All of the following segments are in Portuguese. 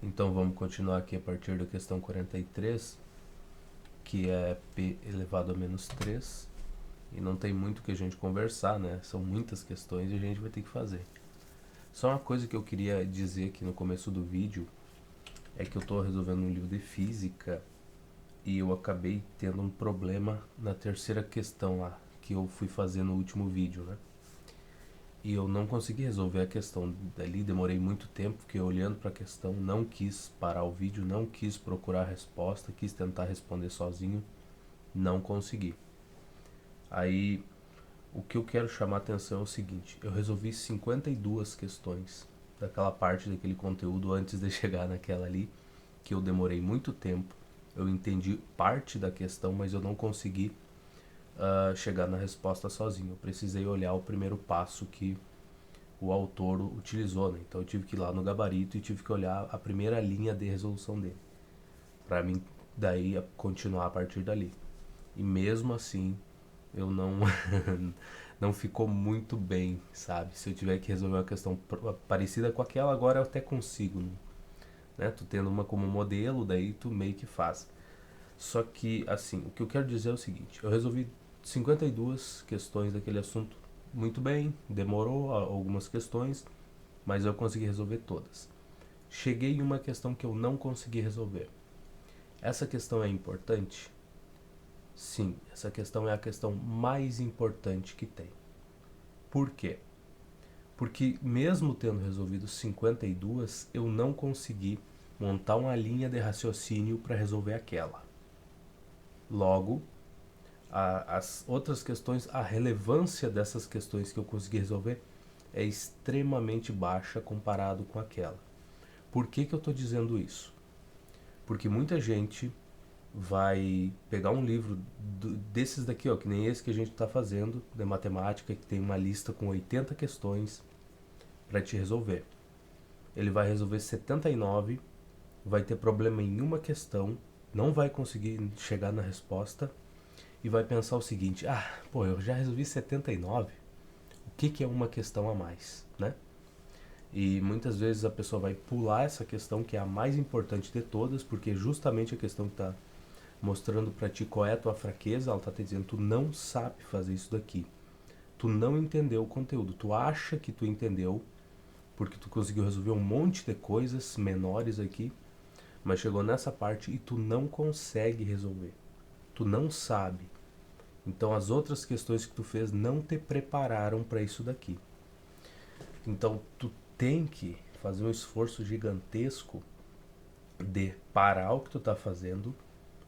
Então vamos continuar aqui a partir da questão 43, que é p elevado a menos 3. E não tem muito que a gente conversar, né? São muitas questões e a gente vai ter que fazer. Só uma coisa que eu queria dizer aqui no começo do vídeo é que eu estou resolvendo um livro de física e eu acabei tendo um problema na terceira questão lá, que eu fui fazer no último vídeo, né? E eu não consegui resolver a questão dali, demorei muito tempo, fiquei olhando para a questão, não quis parar o vídeo, não quis procurar a resposta, quis tentar responder sozinho, não consegui. Aí, o que eu quero chamar a atenção é o seguinte, eu resolvi 52 questões daquela parte daquele conteúdo antes de chegar naquela ali, que eu demorei muito tempo, eu entendi parte da questão, mas eu não consegui chegar na resposta sozinho. Eu precisei olhar o primeiro passo que o autor utilizou, né? Então eu tive que ir lá no gabarito e tive que olhar a primeira linha de resolução dele, para mim daí continuar a partir dali. E mesmo assim, eu não não ficou muito bem, sabe? Se eu tiver que resolver uma questão parecida com aquela, agora eu até consigo, né? Tu tendo uma como modelo, daí tu meio que faz. Só que, assim, o que eu quero dizer é o seguinte, eu resolvi 52 questões daquele assunto muito bem, demorou algumas questões, mas eu consegui resolver todas. Cheguei em uma questão que eu não consegui resolver. Essa questão é importante? Sim, essa questão é a questão mais importante que tem. Por quê? Porque mesmo tendo resolvido 52, eu não consegui montar uma linha de raciocínio para resolver aquela. Logo, as outras questões, a relevância dessas questões que eu consegui resolver é extremamente baixa comparado com aquela. Por que eu estou dizendo isso? Porque muita gente vai pegar um livro desses daqui, ó, que nem esse que a gente está fazendo, de matemática, que tem uma lista com 80 questões para te resolver. Ele vai resolver 79, vai ter problema em uma questão, não vai conseguir chegar na resposta e vai pensar o seguinte: ah, pô, eu já resolvi 79, o que é uma questão a mais, né? E muitas vezes a pessoa vai pular essa questão que é a mais importante de todas, porque justamente a questão que está mostrando para ti qual é a tua fraqueza, ela está te dizendo: tu não sabe fazer isso daqui, tu não entendeu o conteúdo, tu acha que tu entendeu, porque tu conseguiu resolver um monte de coisas menores aqui, mas chegou nessa parte e tu não consegue resolver, tu não sabe. Então as outras questões que tu fez não te prepararam para isso daqui. Então tu tem que fazer um esforço gigantesco de parar o que tu tá fazendo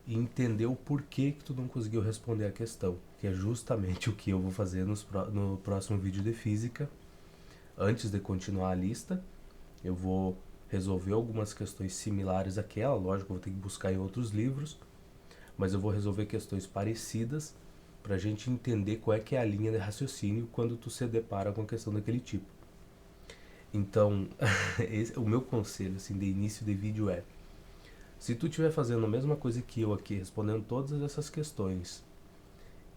e entender o porquê que tu não conseguiu responder a questão, que é justamente o que eu vou fazer no próximo vídeo de física. Antes de continuar a lista, eu vou resolver algumas questões similares àquela, lógico, eu vou ter que buscar em outros livros, mas eu vou resolver questões parecidas para a gente entender qual é que é a linha de raciocínio quando tu se depara com a questão daquele tipo. Então, o meu conselho assim, de início de vídeo é: se tu estiver fazendo a mesma coisa que eu aqui, respondendo todas essas questões,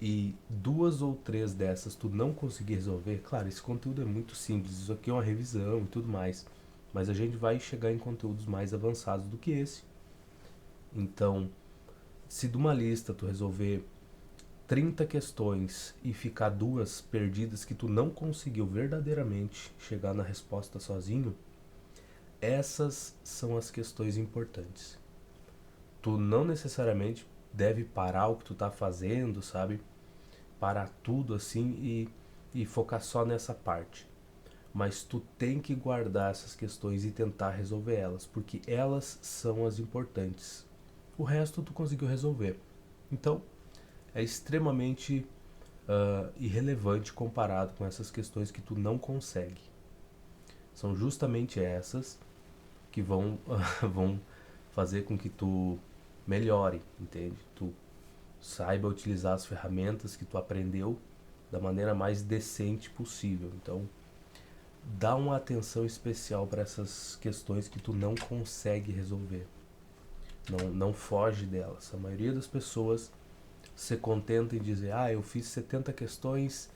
e duas ou três dessas tu não conseguir resolver, claro, esse conteúdo é muito simples, isso aqui é uma revisão e tudo mais, mas a gente vai chegar em conteúdos mais avançados do que esse. Então, se de uma lista tu resolver 30 questões e ficar duas perdidas que tu não conseguiu verdadeiramente chegar na resposta sozinho, essas são as questões importantes. Tu não necessariamente deve parar o que tu tá fazendo, sabe? Parar tudo assim e focar só nessa parte. Mas tu tem que guardar essas questões e tentar resolver elas, porque elas são as importantes. O resto tu conseguiu resolver. Então, é extremamente irrelevante comparado com essas questões que tu não consegue. São justamente essas que vão fazer com que tu melhore, entende? Tu saiba utilizar as ferramentas que tu aprendeu da maneira mais decente possível. Então, dá uma atenção especial para essas questões que tu não consegue resolver. Não foge delas. A maioria das pessoas se contenta em dizer: ah, eu fiz 70 questões,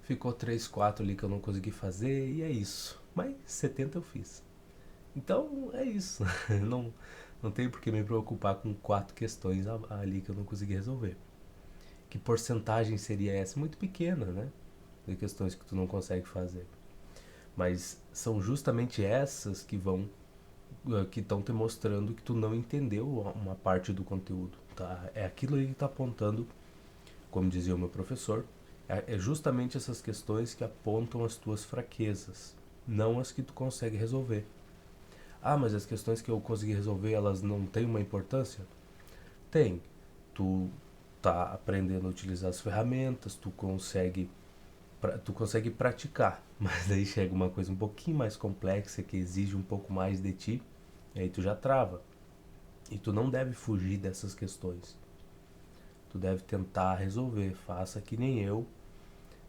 ficou 3, 4 ali que eu não consegui fazer e é isso. Mas 70 eu fiz. Então é isso. não, não tenho por que me preocupar com 4 questões ali que eu não consegui resolver. Que porcentagem seria essa? Muito pequena, né? De questões que tu não consegue fazer. Mas são justamente essas que estão te mostrando que tu não entendeu uma parte do conteúdo, tá? É aquilo aí que está apontando, como dizia o meu professor, é justamente essas questões que apontam as tuas fraquezas, não as que tu consegue resolver. Ah, mas as questões que eu consegui resolver, elas não têm uma importância? Tem. Tu tá aprendendo a utilizar as ferramentas, tu consegue praticar, mas aí chega uma coisa um pouquinho mais complexa que exige um pouco mais de ti, e aí tu já trava. E tu não deve fugir dessas questões. Tu deve tentar resolver. Faça que nem eu,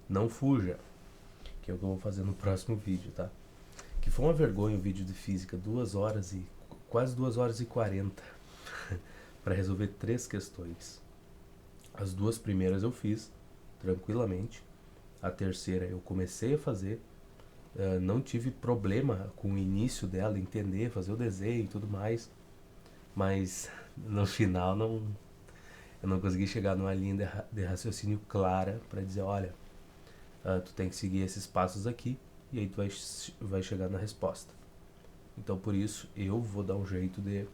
não fuja, que é o que eu vou fazer no próximo vídeo, tá? Que foi uma vergonha o vídeo de física, 2 horas e quase 2 horas e 40 para resolver 3 questões. As 2 primeiras eu fiz tranquilamente. A terceira eu comecei a fazer, não tive problema com o início dela, entender, fazer o desenho e tudo mais, mas no final eu não consegui chegar numa linha de raciocínio clara para dizer, olha, tu tem que seguir esses passos aqui e aí tu vai chegar na resposta. Então por isso eu vou dar um jeito de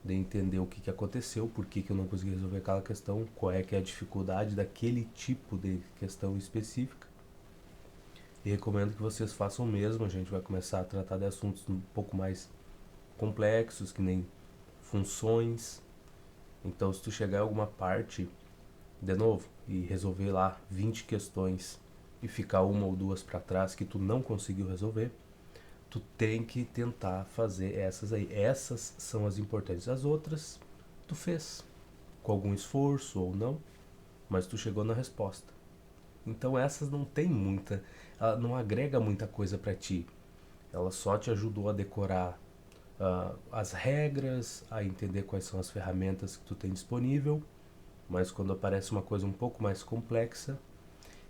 entender o que aconteceu, por que eu não consegui resolver aquela questão, qual é que é a dificuldade daquele tipo de questão específica. E recomendo que vocês façam o mesmo. A gente vai começar a tratar de assuntos um pouco mais complexos, que nem funções. Então, se tu chegar em alguma parte, de novo, e resolver lá 20 questões e ficar uma ou duas para trás que tu não conseguiu resolver, tu tem que tentar fazer essas aí. Essas são as importantes. As outras, tu fez com algum esforço ou não, mas tu chegou na resposta. Então essas não tem muita, ela não agrega muita coisa para ti. Ela só te ajudou a decorar as regras, a entender quais são as ferramentas que tu tem disponível, mas quando aparece uma coisa um pouco mais complexa,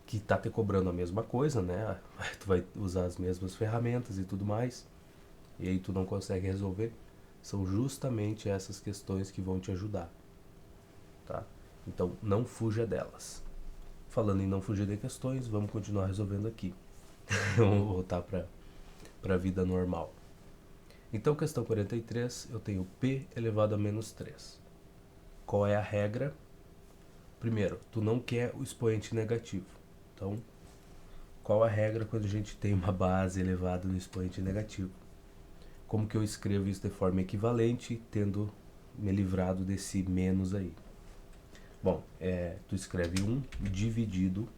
que tá te cobrando a mesma coisa, né? Tu vai usar as mesmas ferramentas e tudo mais, e aí tu não consegue resolver, são justamente essas questões que vão te ajudar, tá? Então não fuja delas. Falando em não fugir de questões, vamos continuar resolvendo aqui. Vamos voltar para a vida normal. Então, questão 43, eu tenho p elevado a menos 3. Qual é a regra? Primeiro, tu não quer o expoente negativo. Então, qual a regra quando a gente tem uma base elevada no expoente negativo? Como que eu escrevo isso de forma equivalente, tendo me livrado desse menos aí? Bom, tu escreve 1 dividido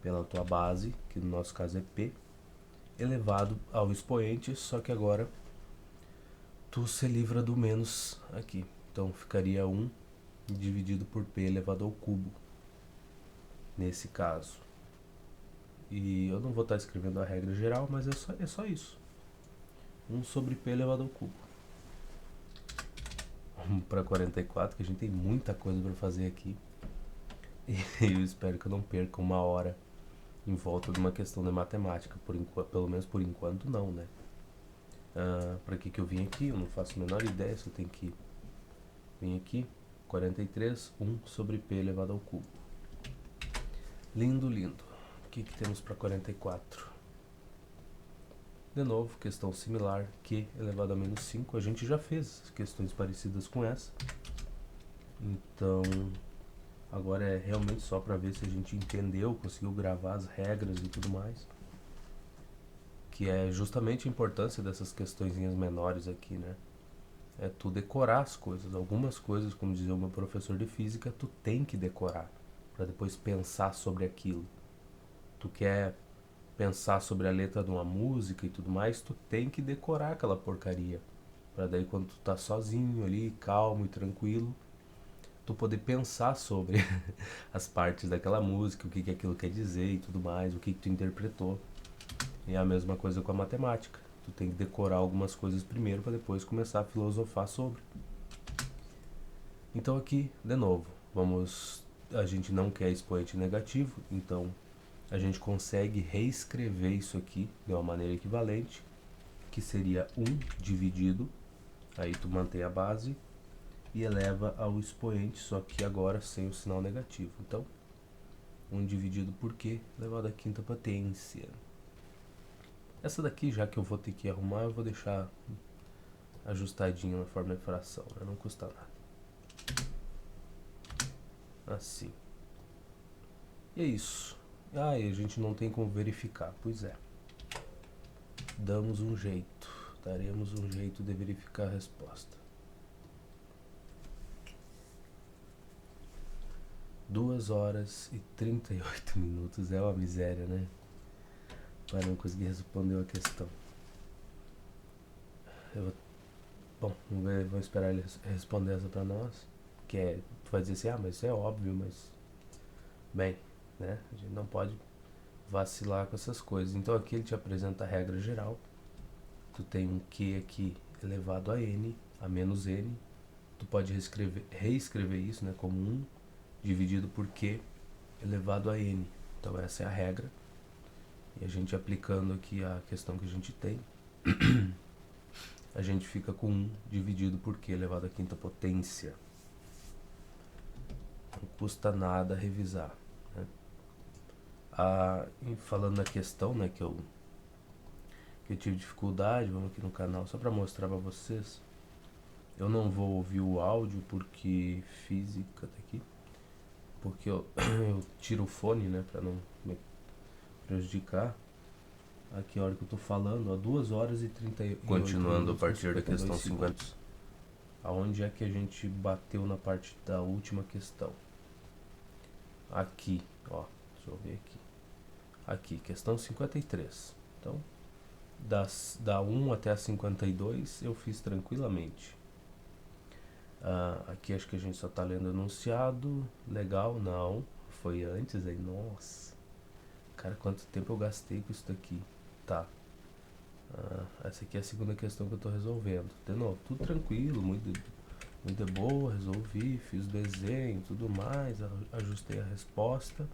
pela tua base, que no nosso caso é p, elevado ao expoente, só que agora tu se livra do menos aqui. Então ficaria 1 dividido por p elevado ao cubo, nesse caso. E eu não vou estar escrevendo a regra geral, mas é só isso. 1 sobre p elevado ao cubo. Vamos para 44, que a gente tem muita coisa para fazer aqui. E eu espero que eu não perca 1 hora em volta de uma questão de matemática, pelo menos por enquanto não, né? Para que eu vim aqui? Eu não faço a menor ideia se eu tenho que vir aqui. 43, 1 sobre p elevado ao cubo. Lindo, lindo. O que temos para 44? De novo, questão similar, q elevado a menos 5. A gente já fez questões parecidas com essa. Então, agora é realmente só para ver se a gente entendeu, conseguiu gravar as regras e tudo mais. Que é justamente a importância dessas questõezinhas menores aqui, né? É tu decorar as coisas. Algumas coisas, como dizia o meu professor de física, tu tem que decorar para depois pensar sobre aquilo. Tu quer pensar sobre a letra de uma música e tudo mais, tu tem que decorar aquela porcaria. Para daí quando tu tá sozinho ali, calmo e tranquilo, tu poder pensar sobre as partes daquela música, o que aquilo quer dizer e tudo mais, o que tu interpretou. E é a mesma coisa com a matemática. Tu tem que decorar algumas coisas primeiro para depois começar a filosofar sobre. Então aqui, de novo, a gente não quer expoente negativo, então a gente consegue reescrever isso aqui de uma maneira equivalente. que seria 1 dividido, aí tu mantém a base e eleva ao expoente, só que agora sem o sinal negativo. Então, 1 dividido por Q elevado à quinta potência. Essa daqui, já que eu vou ter que arrumar, eu vou deixar ajustadinho na forma de fração, né? Não custa nada. Assim. E é isso. Ah, e a gente não tem como verificar. Pois é. Damos um jeito. Daremos um jeito de verificar a resposta. 2 horas e 38 minutos. É uma miséria, né? Para não conseguir responder a questão. Bom, vamos esperar ele responder essa para nós. Que é, tu vai dizer assim, ah, mas isso é óbvio, mas... Bem, né? A gente não pode vacilar com essas coisas. Então aqui ele te apresenta a regra geral. Tu tem um Q aqui elevado a N, a menos N. Tu pode reescrever isso, né, como 1 dividido por Q elevado a N. Então essa é a regra. E a gente aplicando aqui a questão que a gente tem, a gente fica com 1 dividido por Q elevado à quinta potência. Não custa nada revisar, né? E falando na questão, né, que eu tive dificuldade, vamos aqui no canal só para mostrar para vocês. Eu não vou ouvir o áudio porque física tá aqui, porque eu tiro o fone, né, para não me prejudicar. Aqui a hora que eu tô falando, ó, 2 horas e 38 Continuando a minutos, partir da questão 50. Aonde é que a gente bateu na parte da última questão? Aqui, ó, deixa eu ver aqui. Aqui, questão 53. Então, da 1 até a 52 eu fiz tranquilamente. Aqui acho que a gente só tá lendo enunciado. Legal, não. Foi antes aí, nossa. Cara, quanto tempo eu gastei com isso daqui. Tá. Essa aqui é a segunda questão que eu tô resolvendo. De novo, tudo tranquilo, muito boa, resolvi, fiz o desenho, tudo mais, ajustei a resposta.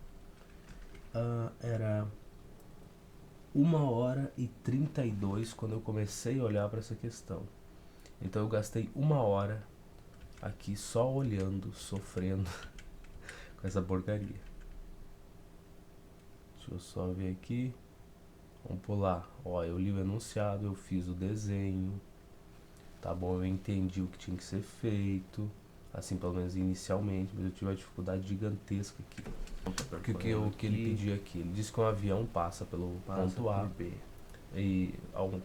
Era 1 hora e 32 quando eu comecei a olhar para essa questão. Então eu gastei 1 hora aqui só olhando, sofrendo com essa porcaria. Deixa eu só ver aqui. Vamos pular. Ó, eu li o enunciado, eu fiz o desenho. Tá bom, eu entendi o que tinha que ser feito. Assim, pelo menos inicialmente, mas eu tive uma dificuldade gigantesca aqui. Porque o que ele pediu aqui? Ele disse que um avião passa pelo ponto A e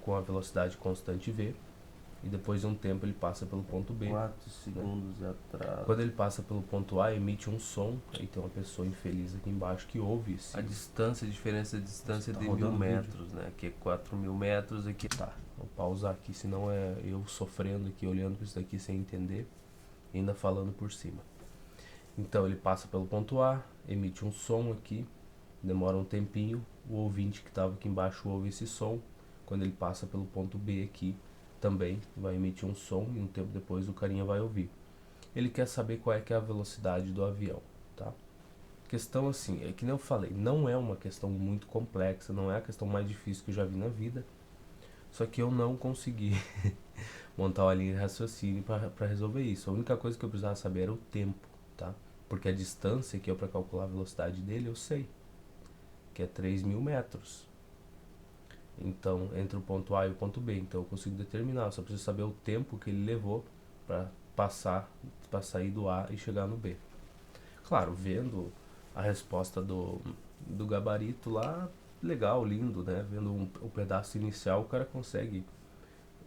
com a velocidade constante V, e depois de um tempo ele passa pelo ponto B. 4 segundos atrás. Quando ele passa pelo ponto A, emite um som, aí tem uma pessoa infeliz aqui embaixo que ouve isso. A distância, a diferença de distância é de rodando 1000 metros, né? Aqui é 4000 metros, aqui Tá, vou pausar aqui, senão é eu sofrendo aqui, olhando para isso daqui sem entender, e ainda falando por cima. Então ele passa pelo ponto A, emite um som aqui, demora um tempinho, o ouvinte que estava aqui embaixo ouve esse som. Quando ele passa pelo ponto B aqui, também vai emitir um som, e um tempo depois o carinha vai ouvir. Ele quer saber qual é que é a velocidade do avião, tá? Questão assim, é que nem eu falei, não é uma questão muito complexa, não é a questão mais difícil que eu já vi na vida, só que eu não consegui montar uma linha de raciocínio para resolver isso. A única coisa que eu precisava saber era o tempo, tá? Porque a distância que é para calcular a velocidade dele eu sei, que é 3.000 metros. Então, entre o ponto A e o ponto B, então eu consigo determinar, eu só preciso saber o tempo que ele levou para sair do A e chegar no B. Claro, vendo a resposta do gabarito lá, legal, lindo, né? Vendo o pedaço inicial, o cara consegue,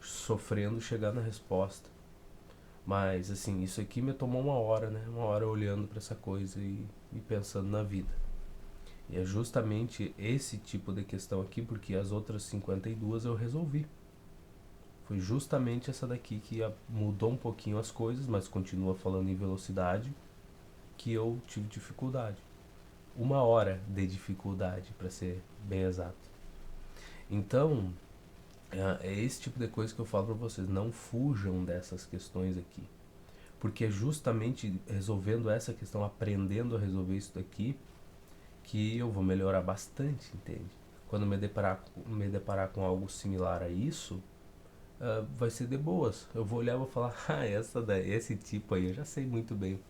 sofrendo, chegar na resposta. Mas, assim, isso aqui me tomou 1 hora, né? 1 hora olhando para essa coisa e pensando na vida. E é justamente esse tipo de questão aqui, porque as outras 52 eu resolvi. Foi justamente essa daqui que mudou um pouquinho as coisas, mas continua falando em velocidade, que eu tive dificuldade. 1 hora de dificuldade, para ser bem exato. Então, é esse tipo de coisa que eu falo para vocês. Não fujam dessas questões aqui. Porque é justamente resolvendo essa questão, aprendendo a resolver isso daqui, que eu vou melhorar bastante, entende? Quando me deparar com algo similar a isso, vai ser de boas. Eu vou olhar e vou falar, esse tipo aí, eu já sei muito bem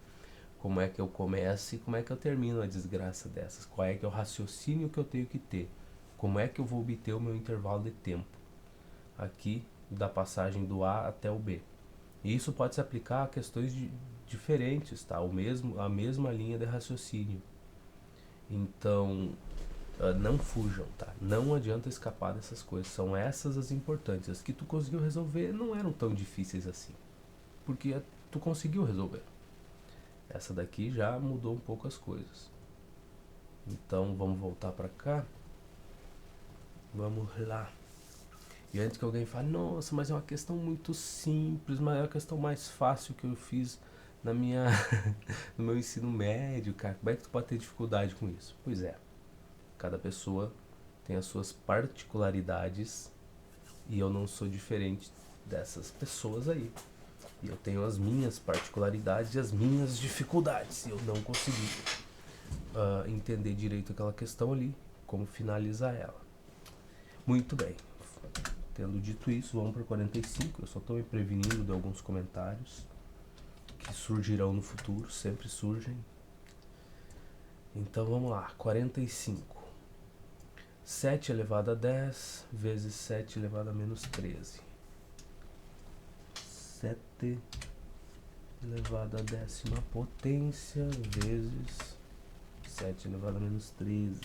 como é que eu começo e como é que eu termino a desgraça dessas. Qual é que é o raciocínio que eu tenho que ter. Como é que eu vou obter o meu intervalo de tempo. Aqui, da passagem do A até o B. E isso pode se aplicar a questões diferentes, tá? A mesma linha de raciocínio. Então, não fujam, tá? Não adianta escapar dessas coisas. São essas as importantes. As que tu conseguiu resolver não eram tão difíceis assim. Porque tu conseguiu resolver. Essa daqui já mudou um pouco as coisas. Então, vamos voltar pra cá. Vamos lá. E antes que alguém fale, nossa, mas é uma questão muito simples, mas é a questão mais fácil que eu fiz na minha no meu ensino médio, cara. Como é que tu pode ter dificuldade com isso? Pois é, cada pessoa tem as suas particularidades e eu não sou diferente dessas pessoas aí. E eu tenho as minhas particularidades e as minhas dificuldades. E eu não consegui entender direito aquela questão ali, como finalizar ela. Muito bem. Tendo dito isso, vamos para 45. Eu só estou me prevenindo de alguns comentários que surgirão no futuro, sempre surgem. Então vamos lá, 45. 7 elevado a 10 vezes 7 elevado a menos 13. 7 elevado a décima potência vezes 7 elevado a menos 13.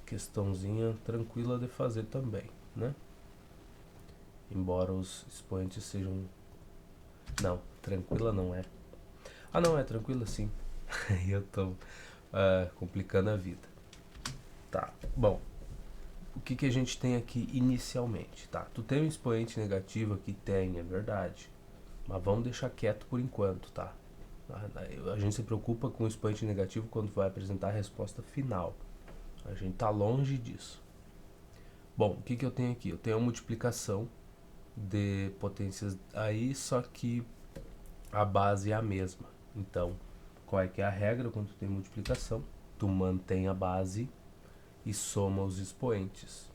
Questãozinha tranquila de fazer também, né? Embora os expoentes sejam... Não, tranquila não é. Ah não, é tranquila sim. Eu tô complicando a vida. Tá, bom. O que a gente tem aqui inicialmente? Tá, tu tem um expoente negativo aqui? Tem, é verdade. Mas vamos deixar quieto por enquanto, tá? A gente se preocupa com o expoente negativo quando vai apresentar a resposta final. A gente tá longe disso. Bom, o que eu tenho aqui? Eu tenho a multiplicação de potências aí, só que a base é a mesma. Então, qual é que é a regra quando tu tem multiplicação? Tu mantém a base e soma os expoentes.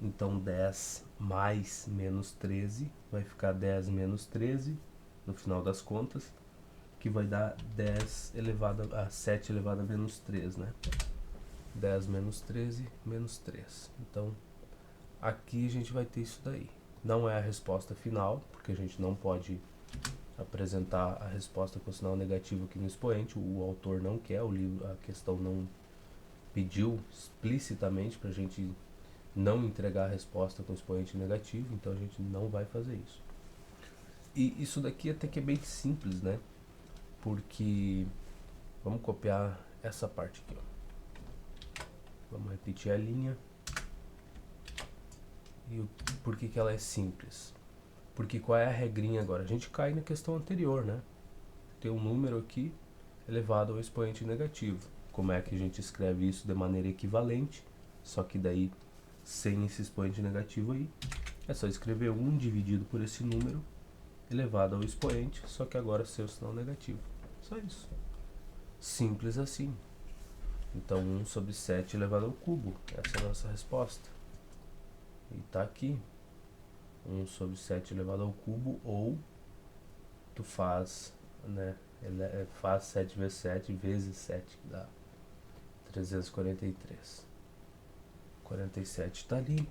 Então 10 mais menos 13 vai ficar 10 menos 13 no final das contas, que vai dar 10 elevado a 7 elevado a menos 3, né? 10 menos 13 menos 3. Então aqui a gente vai ter isso daí. Não é a resposta final, porque a gente não pode apresentar a resposta com sinal negativo aqui no expoente. O autor não quer, o livro, a questão não pediu explicitamente para a gente não entregar a resposta com expoente negativo, então a gente não vai fazer isso. E isso daqui até que é bem simples, né? Porque vamos copiar essa parte aqui, ó. Vamos repetir a linha. E por que ela é simples? Porque qual é a regrinha agora? A gente cai na questão anterior, né? Tem um número aqui elevado ao expoente negativo. Como é que a gente escreve isso de maneira equivalente? Só que daí sem esse expoente negativo aí, é só escrever 1 dividido por esse número elevado ao expoente, só que agora sem o sinal negativo. Só isso. Simples assim. Então 1 sobre 7 elevado ao cubo. Essa é a nossa resposta. E tá aqui. 1 sobre 7 elevado ao cubo, ou tu faz, né? Faz 7 vezes 7 vezes 7, que dá 343. 47 tá ali.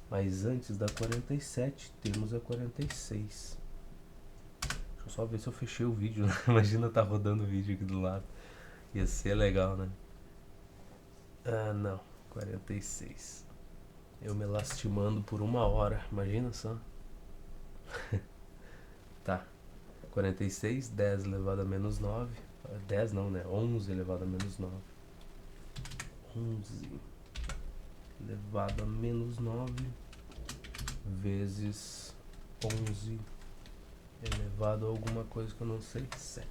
Mas antes da 47 temos a 46. Deixa eu só ver se eu fechei o vídeo, né? Imagina tá rodando o vídeo aqui do lado. Ia ser legal, né? Ah, não. 46. Eu me lastimando por 1 hora. Imagina só. Tá. 46, 10 elevado a menos 9. 10 não, né? 11 elevado a menos 9. 11 elevado a menos 9 vezes 11 elevado a alguma coisa que eu não sei. 7.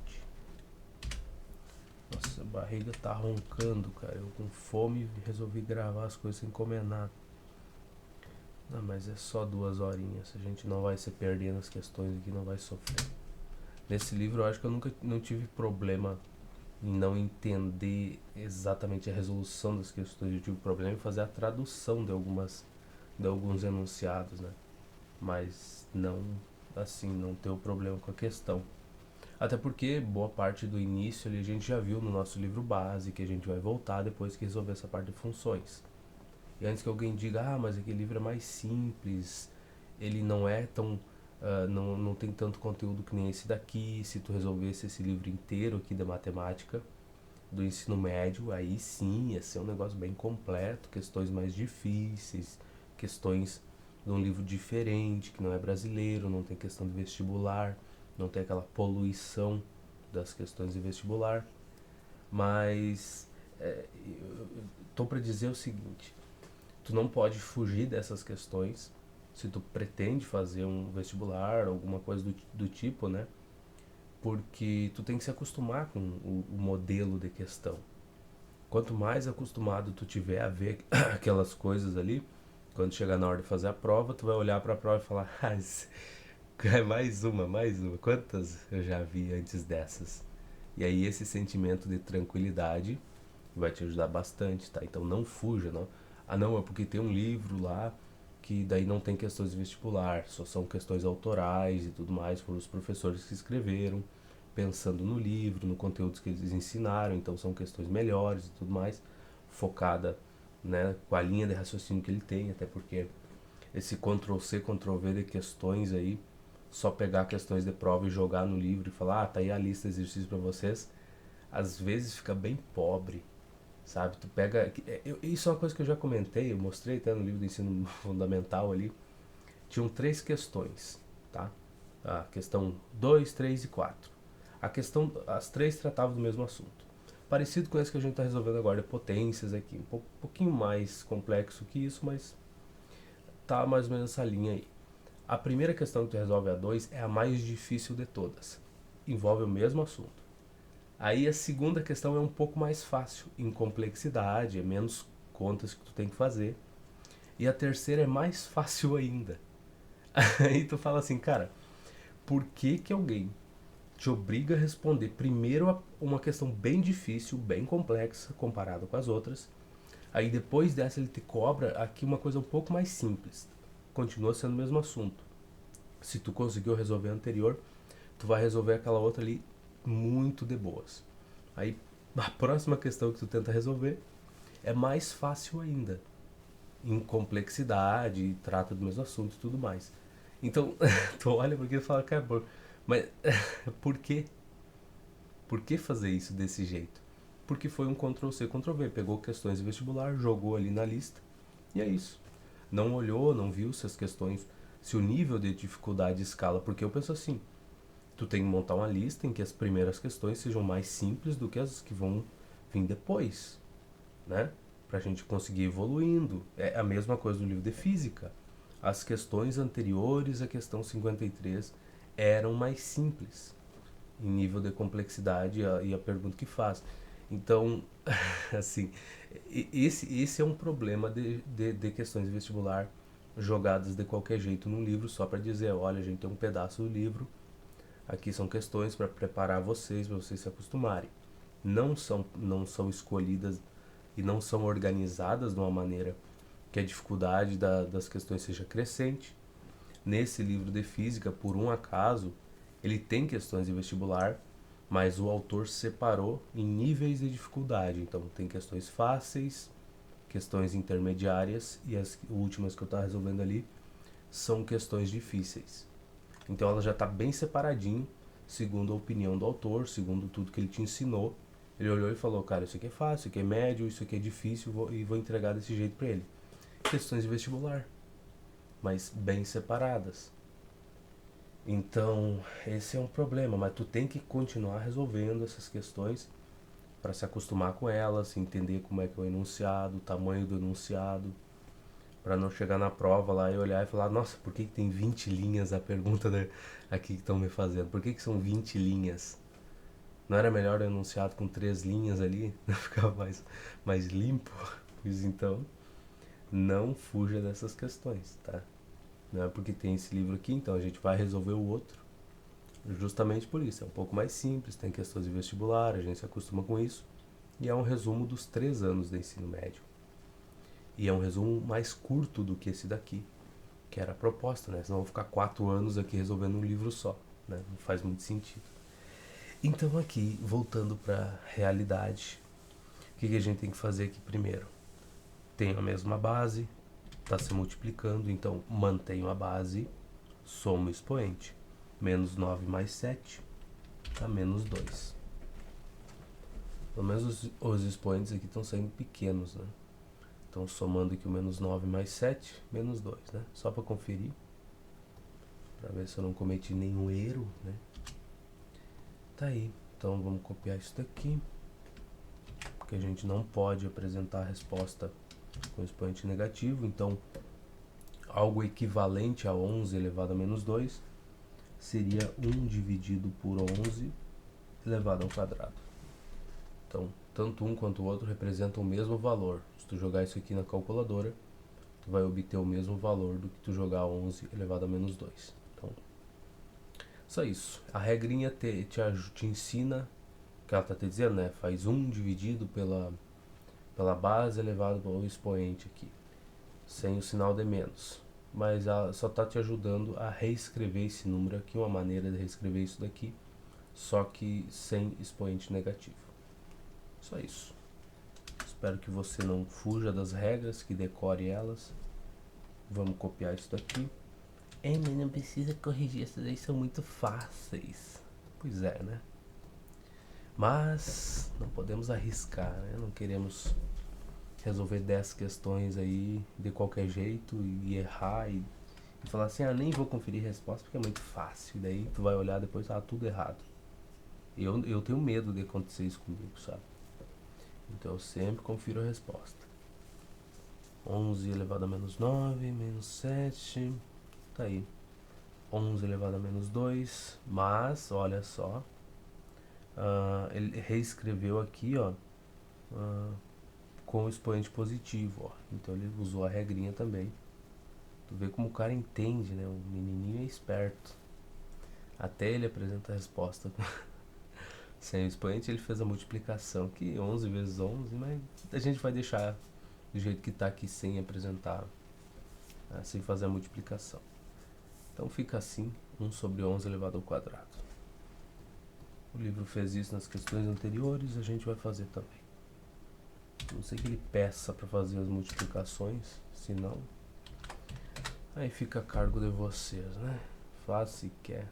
Nossa, a barriga tá roncando, cara. Eu com fome resolvi gravar as coisas sem comer nada. Não, mas é só 2 horinhas. A gente não vai se perder nas questões aqui, não vai sofrer. Nesse livro eu acho que eu nunca não tive problema em não entender exatamente a resolução das questões. Eu tive problema em fazer a tradução de alguns enunciados, né? Mas não, assim, não ter o problema com a questão. Até porque boa parte do início ali a gente já viu no nosso livro base, que a gente vai voltar depois que resolver essa parte de funções. E antes que alguém diga, ah, mas aquele livro é mais simples, ele não é tão. Não tem tanto conteúdo que nem esse daqui. Se tu resolvesse esse livro inteiro aqui da matemática, do ensino médio, aí sim ia ser um negócio bem completo, questões mais difíceis, questões de um livro diferente, que não é brasileiro, não tem questão de vestibular, não tem aquela poluição das questões de vestibular. Mas estou para dizer o seguinte, tu não pode fugir dessas questões se tu pretende fazer um vestibular, alguma coisa do tipo, né? Porque tu tem que se acostumar com o modelo de questão. Quanto mais acostumado tu tiver a ver aquelas coisas ali, quando chegar na hora de fazer a prova, tu vai olhar para a prova e falar, ah, é mais uma, mais uma. Quantas eu já vi antes dessas? E aí esse sentimento de tranquilidade vai te ajudar bastante, tá? Então não fuja, não. Ah, não, é porque tem um livro lá que daí não tem questões de vestibular, só são questões autorais e tudo mais, foram os professores que escreveram, pensando no livro, no conteúdo que eles ensinaram, então são questões melhores e tudo mais, focada, né, com a linha de raciocínio que ele tem, até porque esse Ctrl+C, Ctrl+V de questões aí, só pegar questões de prova e jogar no livro e falar, ah, tá aí a lista de exercícios para vocês, às vezes fica bem pobre, sabe? Tu pega. Isso é uma coisa que eu já comentei, eu mostrei até no livro do ensino fundamental ali. Tinham três questões, tá? A questão 2, 3 e 4. As três tratavam do mesmo assunto. Parecido com esse que a gente está resolvendo agora, de potências aqui. Pouquinho mais complexo que isso, mas tá mais ou menos essa linha aí. A primeira questão que tu resolve a 2 é a mais difícil de todas. Envolve o mesmo assunto. Aí a segunda questão é um pouco mais fácil em complexidade, é menos contas que tu tem que fazer. E a terceira é mais fácil ainda. Aí tu fala assim, cara, por que que alguém te obriga a responder primeiro uma questão bem difícil, bem complexa comparada com as outras, aí depois dessa ele te cobra aqui uma coisa um pouco mais simples. Continua sendo o mesmo assunto. Se tu conseguiu resolver a anterior, tu vai resolver aquela outra ali muito de boas. Aí a próxima questão que tu tenta resolver é mais fácil ainda, em complexidade, trata do mesmo assunto e tudo mais. Então, tu olha porque fala, cara, mas por quê? Por que fazer isso desse jeito? Porque foi um Ctrl+C, Ctrl+V, pegou questões de vestibular, jogou ali na lista, e é isso. Não olhou, não viu se as questões, se o nível de dificuldade escala, porque eu penso assim, tu tem que montar uma lista em que as primeiras questões sejam mais simples do que as que vão vir depois, né? Pra gente conseguir evoluindo. É a mesma coisa do livro de física. As questões anteriores à questão 53 eram mais simples em nível de complexidade e a pergunta que faz. Então, assim, esse é um problema de questões de vestibular jogadas de qualquer jeito num livro só para dizer, olha, a gente tem um pedaço do livro, aqui são questões para preparar vocês, para vocês se acostumarem. Não são escolhidas e não são organizadas de uma maneira que a dificuldade das questões seja crescente. Nesse livro de física, por um acaso, ele tem questões de vestibular, mas o autor separou em níveis de dificuldade. Então, tem questões fáceis, questões intermediárias e as últimas que eu estava resolvendo ali são questões difíceis. Então, ela já está bem separadinho, segundo a opinião do autor, segundo tudo que ele te ensinou. Ele olhou e falou, cara, isso aqui é fácil, isso aqui é médio, isso aqui é difícil e vou entregar desse jeito para ele. Questões de vestibular, mas bem separadas. Então, esse é um problema, mas tu tem que continuar resolvendo essas questões para se acostumar com elas, entender como é que é o enunciado, o tamanho do enunciado, para não chegar na prova lá e olhar e falar, nossa, por que tem 20 linhas a pergunta aqui que estão me fazendo? Por que são 20 linhas? Não era melhor o enunciado com 3 linhas ali? Não ficava mais limpo? Pois então, não fuja dessas questões, tá? Não é porque tem esse livro aqui, então a gente vai resolver o outro. Justamente por isso, é um pouco mais simples, tem questões de vestibular, a gente se acostuma com isso. E é um resumo dos 3 anos do ensino médio. E é um resumo mais curto do que esse daqui, que era a proposta, né? Senão vou ficar 4 anos aqui resolvendo um livro só, né? Não faz muito sentido. Então aqui, voltando para a realidade, o que a gente tem que fazer aqui primeiro? Tem a mesma base, está se multiplicando, então mantenho a base, somo o expoente. Menos 9 mais 7 dá menos 2. Pelo menos os expoentes aqui estão saindo pequenos, né? Então somando aqui o menos 9 mais 7, menos 2, né? Só para conferir, para ver se eu não cometi nenhum erro, né? Tá aí. Então vamos copiar isso daqui, porque a gente não pode apresentar a resposta com expoente negativo, então algo equivalente a 11 elevado a menos 2 seria 1 dividido por 11 elevado ao quadrado. Então, tanto um quanto o outro representam o mesmo valor. Se tu jogar isso aqui na calculadora, tu vai obter o mesmo valor do que tu jogar 11 elevado a menos 2. Então, só isso. A regrinha te ensina, que ela está te dizendo, né? Faz 1 dividido pela base elevado ao expoente aqui, sem o sinal de menos. Mas ela só está te ajudando a reescrever esse número aqui, uma maneira de reescrever isso daqui, só que sem expoente negativo. Só isso. Espero que você não fuja das regras, que decore elas. Vamos copiar isso daqui. Mas não precisa corrigir, essas aí são muito fáceis. Pois é, né? Mas não podemos arriscar, né? Não queremos resolver 10 questões aí de qualquer jeito e errar e falar assim, nem vou conferir a resposta porque é muito fácil. E daí tu vai olhar depois, tudo errado. Eu tenho medo de acontecer isso comigo, sabe? Então eu sempre confiro a resposta. 11 elevado a menos 9, menos 7, tá aí. 11 elevado a menos 2, mas, olha só, ele reescreveu aqui, ó, com o expoente positivo, ó. Então ele usou a regrinha também. Tu vê como o cara entende, né? O menininho é esperto. Até ele apresenta a resposta sem o expoente, ele fez a multiplicação, que 11 vezes 11, mas a gente vai deixar do jeito que está aqui sem apresentar, sem fazer a multiplicação. Então fica assim, 1 sobre 11 elevado ao quadrado. O livro fez isso nas questões anteriores, a gente vai fazer também. Não sei que ele peça para fazer as multiplicações, senão aí fica a cargo de vocês, né? Faz se quer.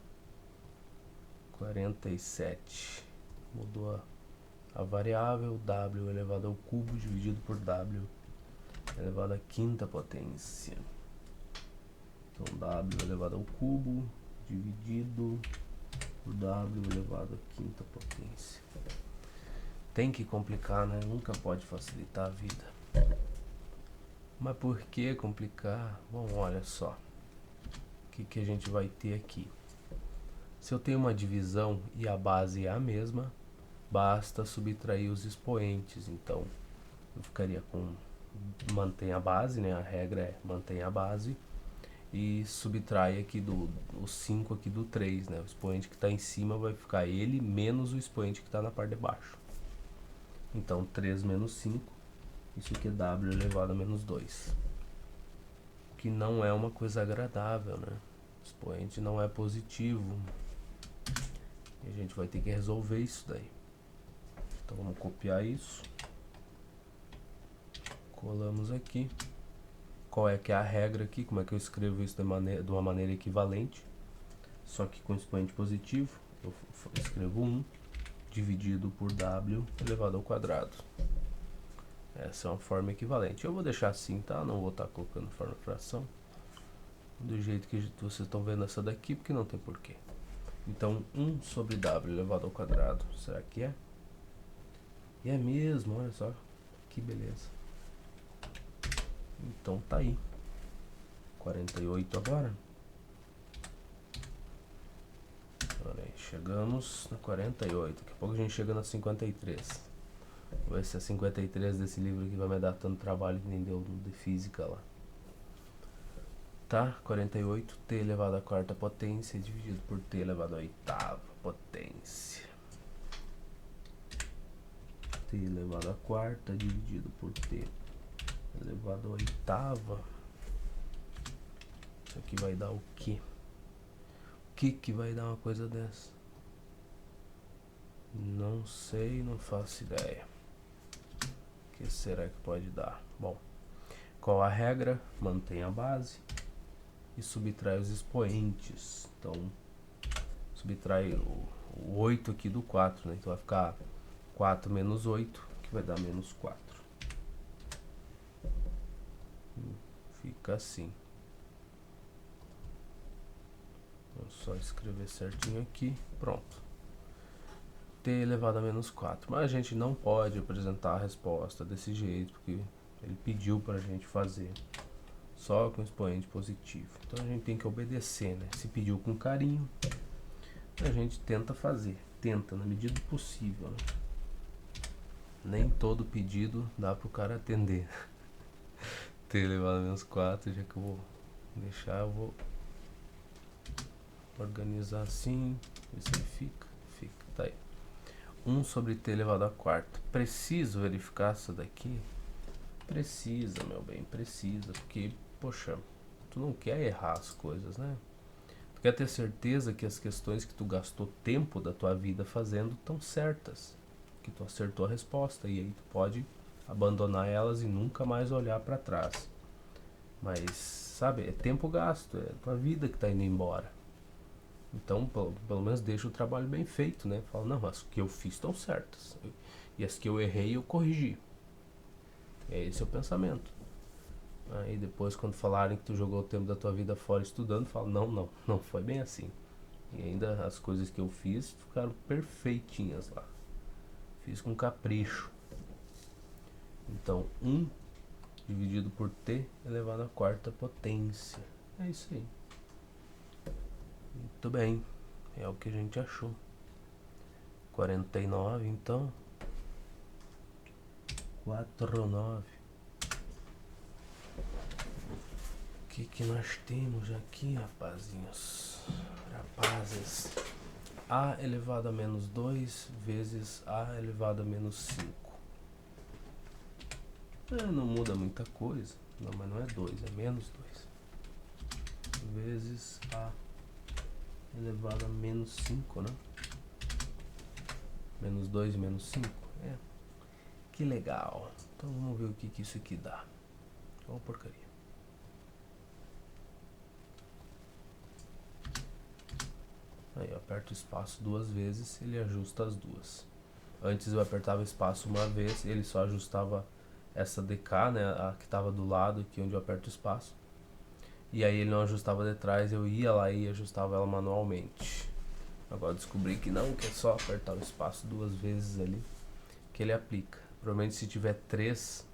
47. Mudou a variável, w elevado ao cubo dividido por w elevado à quinta potência. Então w elevado ao cubo dividido por w elevado à quinta potência. Tem que complicar, né? Nunca pode facilitar a vida. Mas por que complicar? Bom, olha só. O que a gente vai ter aqui? Se eu tenho uma divisão e a base é a mesma, basta subtrair os expoentes. Então, eu ficaria com mantém a base, né? A regra é mantém a base e subtrai aqui o 5 aqui do 3, né? O expoente que está em cima vai ficar ele menos o expoente que está na parte de baixo. Então, 3 menos 5, isso aqui é w elevado a menos 2. Que não é uma coisa agradável, né? O expoente não é positivo. E a gente vai ter que resolver isso daí. Então vamos copiar isso. Colamos aqui. Qual é que é a regra aqui? Como é que eu escrevo isso de uma maneira equivalente? Só que com expoente positivo, eu escrevo 1 dividido por w elevado ao quadrado. Essa é uma forma equivalente. Eu vou deixar assim, tá? Não vou estar colocando forma fração. Do jeito que vocês estão vendo essa daqui, porque não tem porquê. Então, 1 sobre w elevado ao quadrado. Será que é? E é mesmo, olha só. Que beleza. Então tá aí. 48 agora. Olha aí, chegamos na 48. Daqui a pouco a gente chega na 53. Vou ver se a 53 desse livro aqui vai me dar tanto trabalho que nem deu de física lá. tá? 48 t elevado à quarta potência dividido por t elevado à oitava potência. T elevado à quarta dividido por t elevado à oitava. Isso aqui vai dar o quê? O que vai dar uma coisa dessa? Não sei, não faço ideia. O que será que pode dar? Bom, qual a regra? Mantém a base e subtrai os expoentes. Então, subtrai o 8 aqui do 4, né? Então vai ficar 4 menos 8, que vai dar menos 4. Fica assim. Vou só escrever certinho aqui. Pronto. T elevado a menos 4. Mas a gente não pode apresentar a resposta desse jeito, porque ele pediu para a gente fazer só com expoente positivo. Então a gente tem que obedecer, né? Se pediu com carinho, a gente tenta fazer. Tenta, na medida do possível, né? Nem todo pedido dá para o cara atender. T elevado a menos 4, já que eu vou deixar, eu vou organizar assim, ver se ele fica. Fica, tá aí. 1 sobre t elevado à quarta. Preciso verificar isso daqui? Precisa, meu bem, precisa. Porque, poxa, tu não quer errar as coisas, né? Tu quer ter certeza que as questões que tu gastou tempo da tua vida fazendo estão certas. Que tu acertou a resposta. E aí tu pode abandonar elas e nunca mais olhar para trás. Mas, sabe, é tempo gasto. É tua vida que tá indo embora. Então, pelo menos deixa o trabalho bem feito, né? Fala, não, as que eu fiz estão certas. E as que eu errei, eu corrigi. Esse é o pensamento. Aí depois, quando falarem que tu jogou o tempo da tua vida fora estudando, fala, não foi bem assim. E ainda as coisas que eu fiz ficaram perfeitinhas lá. Fiz com capricho. Então, 1 dividido por t elevado à quarta potência. É isso aí. Muito bem, é o que a gente achou. 49, então. 49. O que nós temos aqui, rapazinhos? Rapazes. A elevado a menos 2 vezes A elevado a menos 5. Não muda muita coisa. Não, mas não é 2, é menos 2. Vezes A elevado a menos 5, né? Menos 2 menos 5. É. Que legal. Então vamos ver o que isso aqui dá. Ó, porcaria. Aí eu aperto o espaço 2 vezes, ele ajusta as duas. Antes eu apertava o espaço uma vez, ele só ajustava essa DK, né, a que estava do lado aqui onde eu aperto o espaço. E aí ele não ajustava de trás, eu ia lá e ajustava ela manualmente. Agora eu descobri que não, que é só apertar o espaço 2 vezes ali que ele aplica. Provavelmente se tiver 3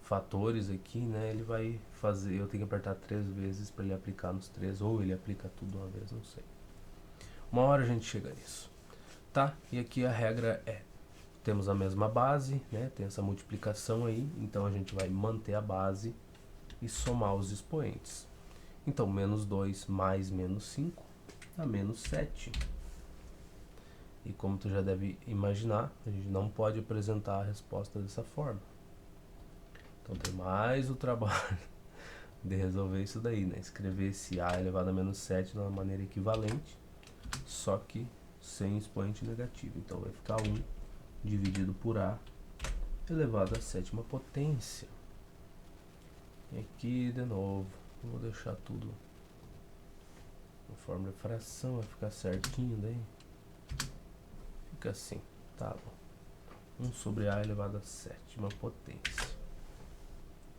fatores aqui, né, ele vai fazer, eu tenho que apertar 3 vezes para ele aplicar nos 3, ou ele aplica tudo uma vez, não sei. Uma hora a gente chega nisso, tá? E aqui a regra é, temos a mesma base, né, tem essa multiplicação aí, então a gente vai manter a base e somar os expoentes. Então, menos 2 mais menos 5 dá menos 7. E como tu já deve imaginar, a gente não pode apresentar a resposta dessa forma. Então tem mais o trabalho de resolver isso daí, né? Escrever esse A elevado a menos 7 de uma maneira equivalente, só que sem expoente negativo. Então vai ficar 1 dividido por A elevado à sétima potência. E aqui de novo, vou deixar tudo na forma de fração, vai ficar certinho daí. Fica assim, tá bom. 1 sobre A elevado à sétima potência.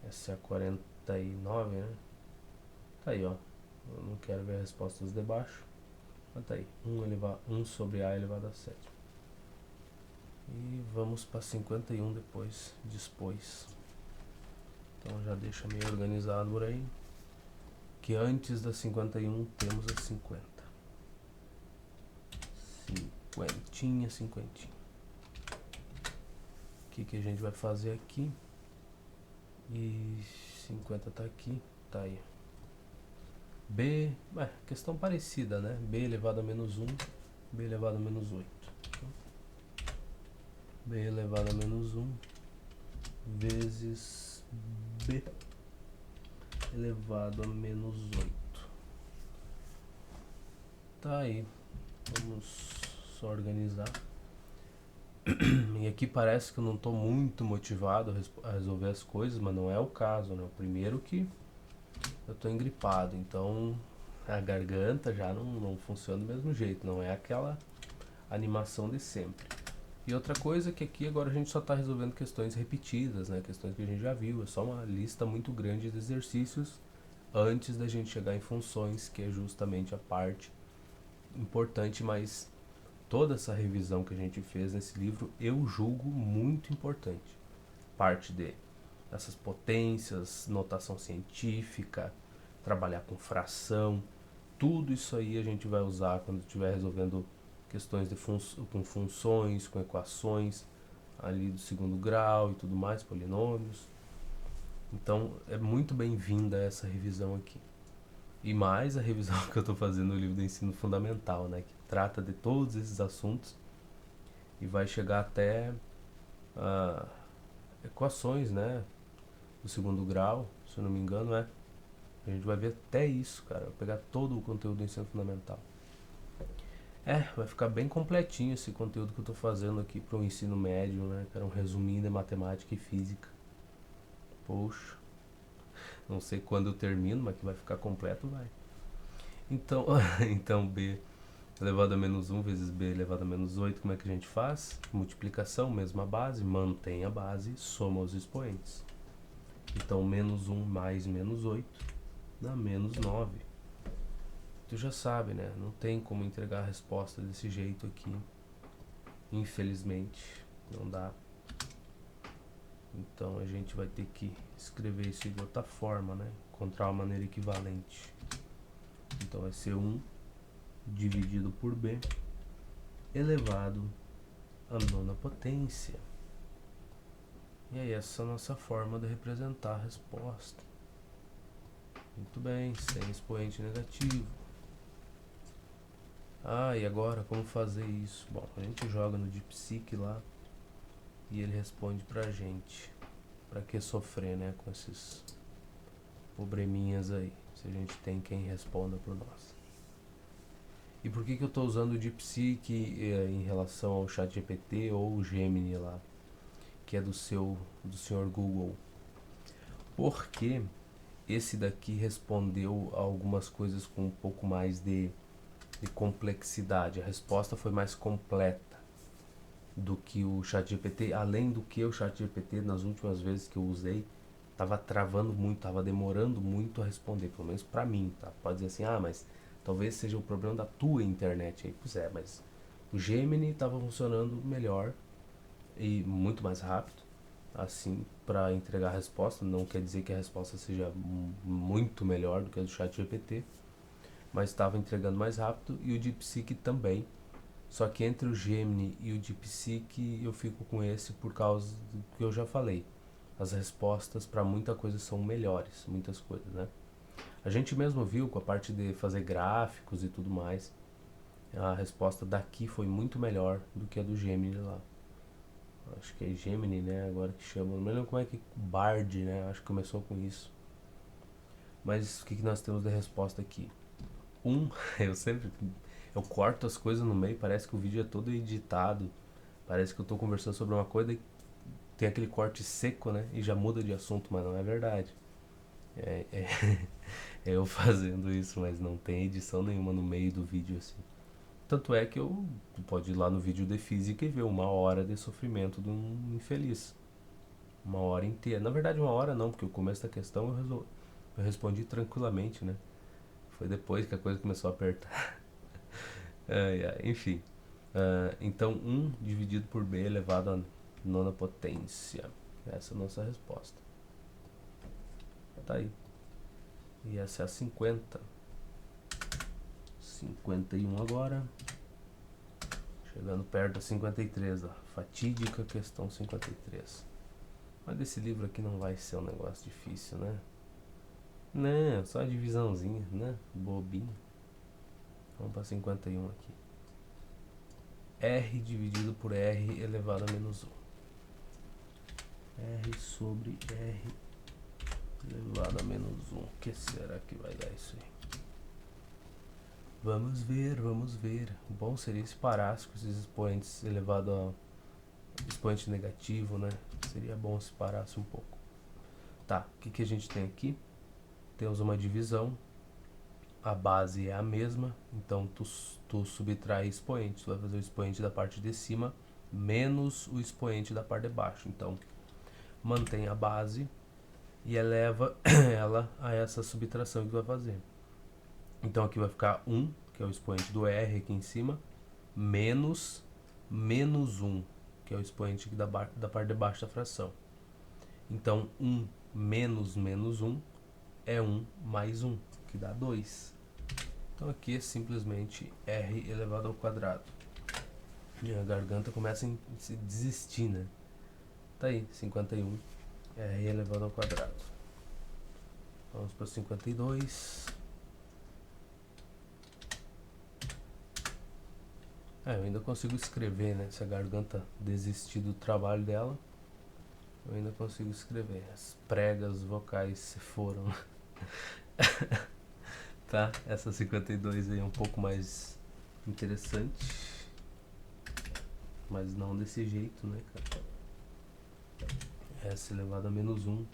Essa é a 49, né? Tá aí, ó. Eu não quero ver as respostas de baixo. Mas tá aí. 1 sobre A elevado a 7. E vamos para 51 depois. Então já deixa meio organizado por aí. Que antes da 51 temos a 50. Cinquentinha. O que a gente vai fazer aqui? E 50 tá aqui. Tá aí. B, questão parecida, né? B elevado a menos 1, B elevado a menos 8. B elevado a menos 1 vezes B elevado a menos 8. Tá aí. Vamos só organizar. E aqui parece que eu não estou muito motivado a resolver as coisas, mas não é o caso, né? O primeiro que eu estou engripado, então a garganta já não funciona do mesmo jeito, não é aquela animação de sempre. E outra coisa é que aqui agora a gente só está resolvendo questões repetidas, né? Questões que a gente já viu, é só uma lista muito grande de exercícios antes da gente chegar em funções, que é justamente a parte importante, mas toda essa revisão que a gente fez nesse livro eu julgo muito importante. Parte dessas potências, notação científica, trabalhar com fração, tudo isso aí a gente vai usar quando estiver resolvendo questões com funções, com equações ali do segundo grau e tudo mais, polinômios. Então é muito bem-vinda essa revisão aqui. E mais a revisão que eu estou fazendo no livro do ensino fundamental, né, que trata de todos esses assuntos e vai chegar até equações, né, do segundo grau, se eu não me engano, A gente vai ver até isso, cara. Vai pegar todo o conteúdo do ensino fundamental. Vai ficar bem completinho esse conteúdo que eu estou fazendo aqui para o ensino médio, né? Que era um resuminho de matemática e física. Poxa, não sei quando eu termino, mas que vai ficar completo, vai. Então, então B elevado a menos 1 vezes B elevado a menos 8, como é que a gente faz? Multiplicação, mesma base, mantém a base, soma os expoentes. Então, menos 1 mais menos 8 dá menos 9. Tu já sabe, né? Não tem como entregar a resposta desse jeito aqui. Infelizmente, não dá. Então a gente vai ter que escrever isso de outra forma, né? Encontrar uma maneira equivalente. Então vai ser 1 dividido por B elevado à nona potência. E aí essa é a nossa forma de representar a resposta. Muito bem, sem expoente negativo. E agora como fazer isso? Bom, a gente joga no DeepSeek lá e ele responde pra gente. Pra que sofrer, né, com esses probleminhas aí, se a gente tem quem responda por nós. E por que eu tô usando o DeepSeek em relação ao ChatGPT ou o Gemini lá, que é do senhor Google? Porque esse daqui respondeu a algumas coisas com um pouco mais de complexidade. A resposta foi mais completa do que o ChatGPT, além do que o ChatGPT nas últimas vezes que eu usei tava travando muito, tava demorando muito a responder, pelo menos pra mim, tá? Pode dizer assim, mas talvez seja o problema da tua internet aí. Pois é, mas o Gemini tava funcionando melhor e muito mais rápido, assim, para entregar a resposta. Não quer dizer que a resposta seja muito melhor do que a do ChatGPT, mas estava entregando mais rápido, e o DeepSeek também. Só que entre o Gemini e o DeepSeek eu fico com esse por causa do que eu já falei. As respostas para muita coisa são melhores, muitas coisas, né? A gente mesmo viu com a parte de fazer gráficos e tudo mais, a resposta daqui foi muito melhor do que a do Gemini lá. Acho que é Gemini, né? Agora que chama. Não lembro como é que Bard, né? Acho que começou com isso. Mas o que nós temos de resposta aqui? Eu corto as coisas no meio, parece que o vídeo é todo editado. Parece que eu tô conversando sobre uma coisa e tem aquele corte seco, né? E já muda de assunto, mas não é verdade. É eu fazendo isso, mas não tem edição nenhuma no meio do vídeo, assim. Tanto é que tu pode ir lá no vídeo de física e ver 1 hora de sofrimento de um infeliz. 1 hora inteira. Na verdade, 1 hora não, porque o começo da questão eu respondi tranquilamente, né? Foi depois que a coisa começou a apertar. Enfim. Então, 1 dividido por B elevado à nona potência. Essa é a nossa resposta. Tá aí. E essa é a 50. 51 agora. Chegando perto da 53, a fatídica questão 53. Mas esse livro aqui não vai ser um negócio difícil, né? Não, só a divisãozinha, né? Bobinho. Vamos para 51 aqui. R dividido por R elevado a menos 1. R sobre R elevado a menos 1. O que será que vai dar isso aí? Vamos ver, vamos ver. O bom seria se parasse com esses expoentes elevado a expoente negativo, né? Seria bom se parasse um pouco. Tá, o que a gente tem aqui? Temos uma divisão. A base é a mesma, então tu subtrai expoente. Tu vai fazer o expoente da parte de cima menos o expoente da parte de baixo. Então, mantém a base e eleva ela a essa subtração que tu vai fazer. Então aqui vai ficar 1, que é o expoente do R aqui em cima, menos 1, que é o expoente aqui da parte de baixo da fração. Então 1 menos 1 é 1 mais 1, que dá 2. Então aqui é simplesmente R elevado ao quadrado. E a garganta começa a se desistir, né? Tá aí, 51, R elevado ao quadrado. Vamos para 52. Eu ainda consigo escrever, né? Se a garganta desistir do trabalho dela, eu ainda consigo escrever. As pregas vocais se foram. Tá? Essa 52 aí é um pouco mais interessante. Mas não desse jeito, né, cara? S elevado a menos 1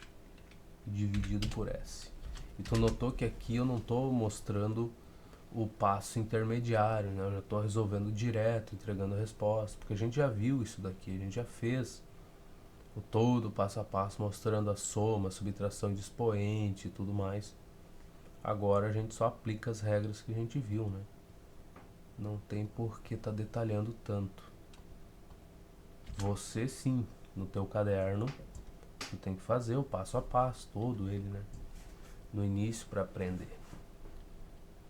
dividido por S. E tu notou que aqui eu não estou mostrando o passo intermediário, né? Eu já estou resolvendo direto, entregando a resposta, porque a gente já viu isso daqui, a gente já fez o todo, passo a passo, mostrando a soma, a subtração de expoente e tudo mais. Agora a gente só aplica as regras que a gente viu, né? Não tem por que tá detalhando tanto. Você sim, no teu caderno, tu tem que fazer o passo a passo, todo ele, né? No início para aprender.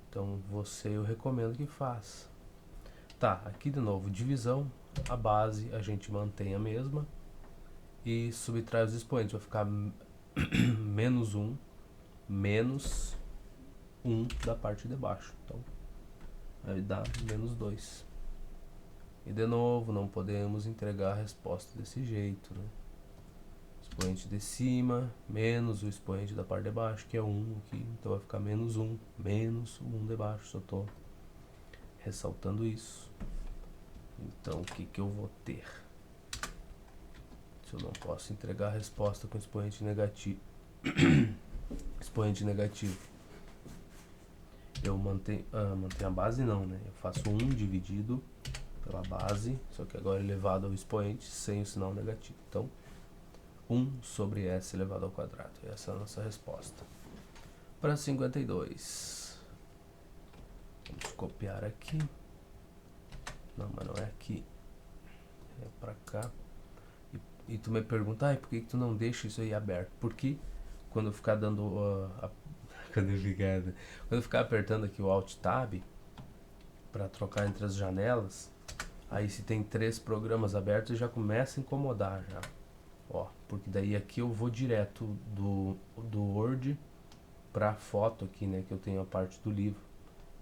Então você eu recomendo que faça. Tá, aqui de novo, divisão, a base a gente mantém a mesma e subtrai os expoentes, vai ficar menos 1 menos 1 da parte de baixo. Então aí dá menos 2. E de novo, não podemos entregar a resposta desse jeito, né? Expoente de cima menos o expoente da parte de baixo, que é 1 aqui, então vai ficar menos 1 menos o 1 de baixo. Só estou ressaltando isso. Então o que eu vou ter? Se eu não posso entregar a resposta com expoente negativo, expoente negativo, eu mantenho a base não, né? Eu faço 1 dividido pela base, só que agora elevado ao expoente sem o sinal negativo. Então 1 sobre S elevado ao quadrado. Essa é a nossa resposta. Para 52. Vamos copiar aqui. Não, mas não é aqui. É para cá. E tu me pergunta, por que tu não deixa isso aí aberto? Porque quando eu ficar dando quando eu ficar apertando aqui o Alt Tab para trocar entre as janelas, aí se tem 3 programas abertos já começa a incomodar já. Ó, porque daí aqui eu vou direto do Word pra foto aqui, né, que eu tenho a parte do livro.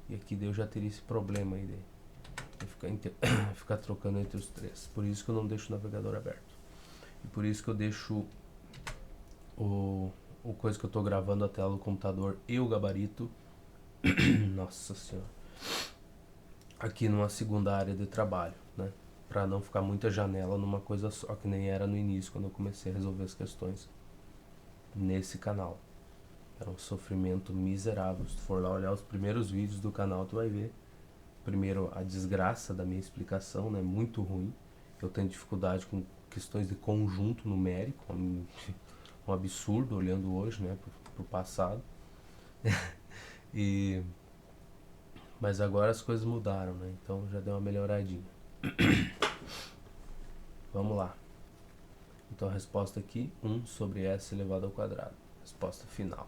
E aqui daí eu já teria esse problema aí de ficar trocando entre os 3. Por isso que eu não deixo o navegador aberto. E por isso que eu deixo o coisa que eu tô gravando a tela do computador e o gabarito nossa senhora, aqui numa segunda área de trabalho, né? Pra não ficar muita janela numa coisa só, que nem era no início, quando eu comecei a resolver as questões nesse canal. Era um sofrimento miserável. Se tu for lá olhar os primeiros vídeos do canal, tu vai ver. Primeiro, a desgraça da minha explicação, né? Muito ruim. Eu tenho dificuldade com questões de conjunto numérico, um absurdo olhando hoje, né? Pro passado. Mas agora as coisas mudaram, né? Então já deu uma melhoradinha. Vamos lá. Então a resposta aqui, 1 sobre S elevado ao quadrado. Resposta final.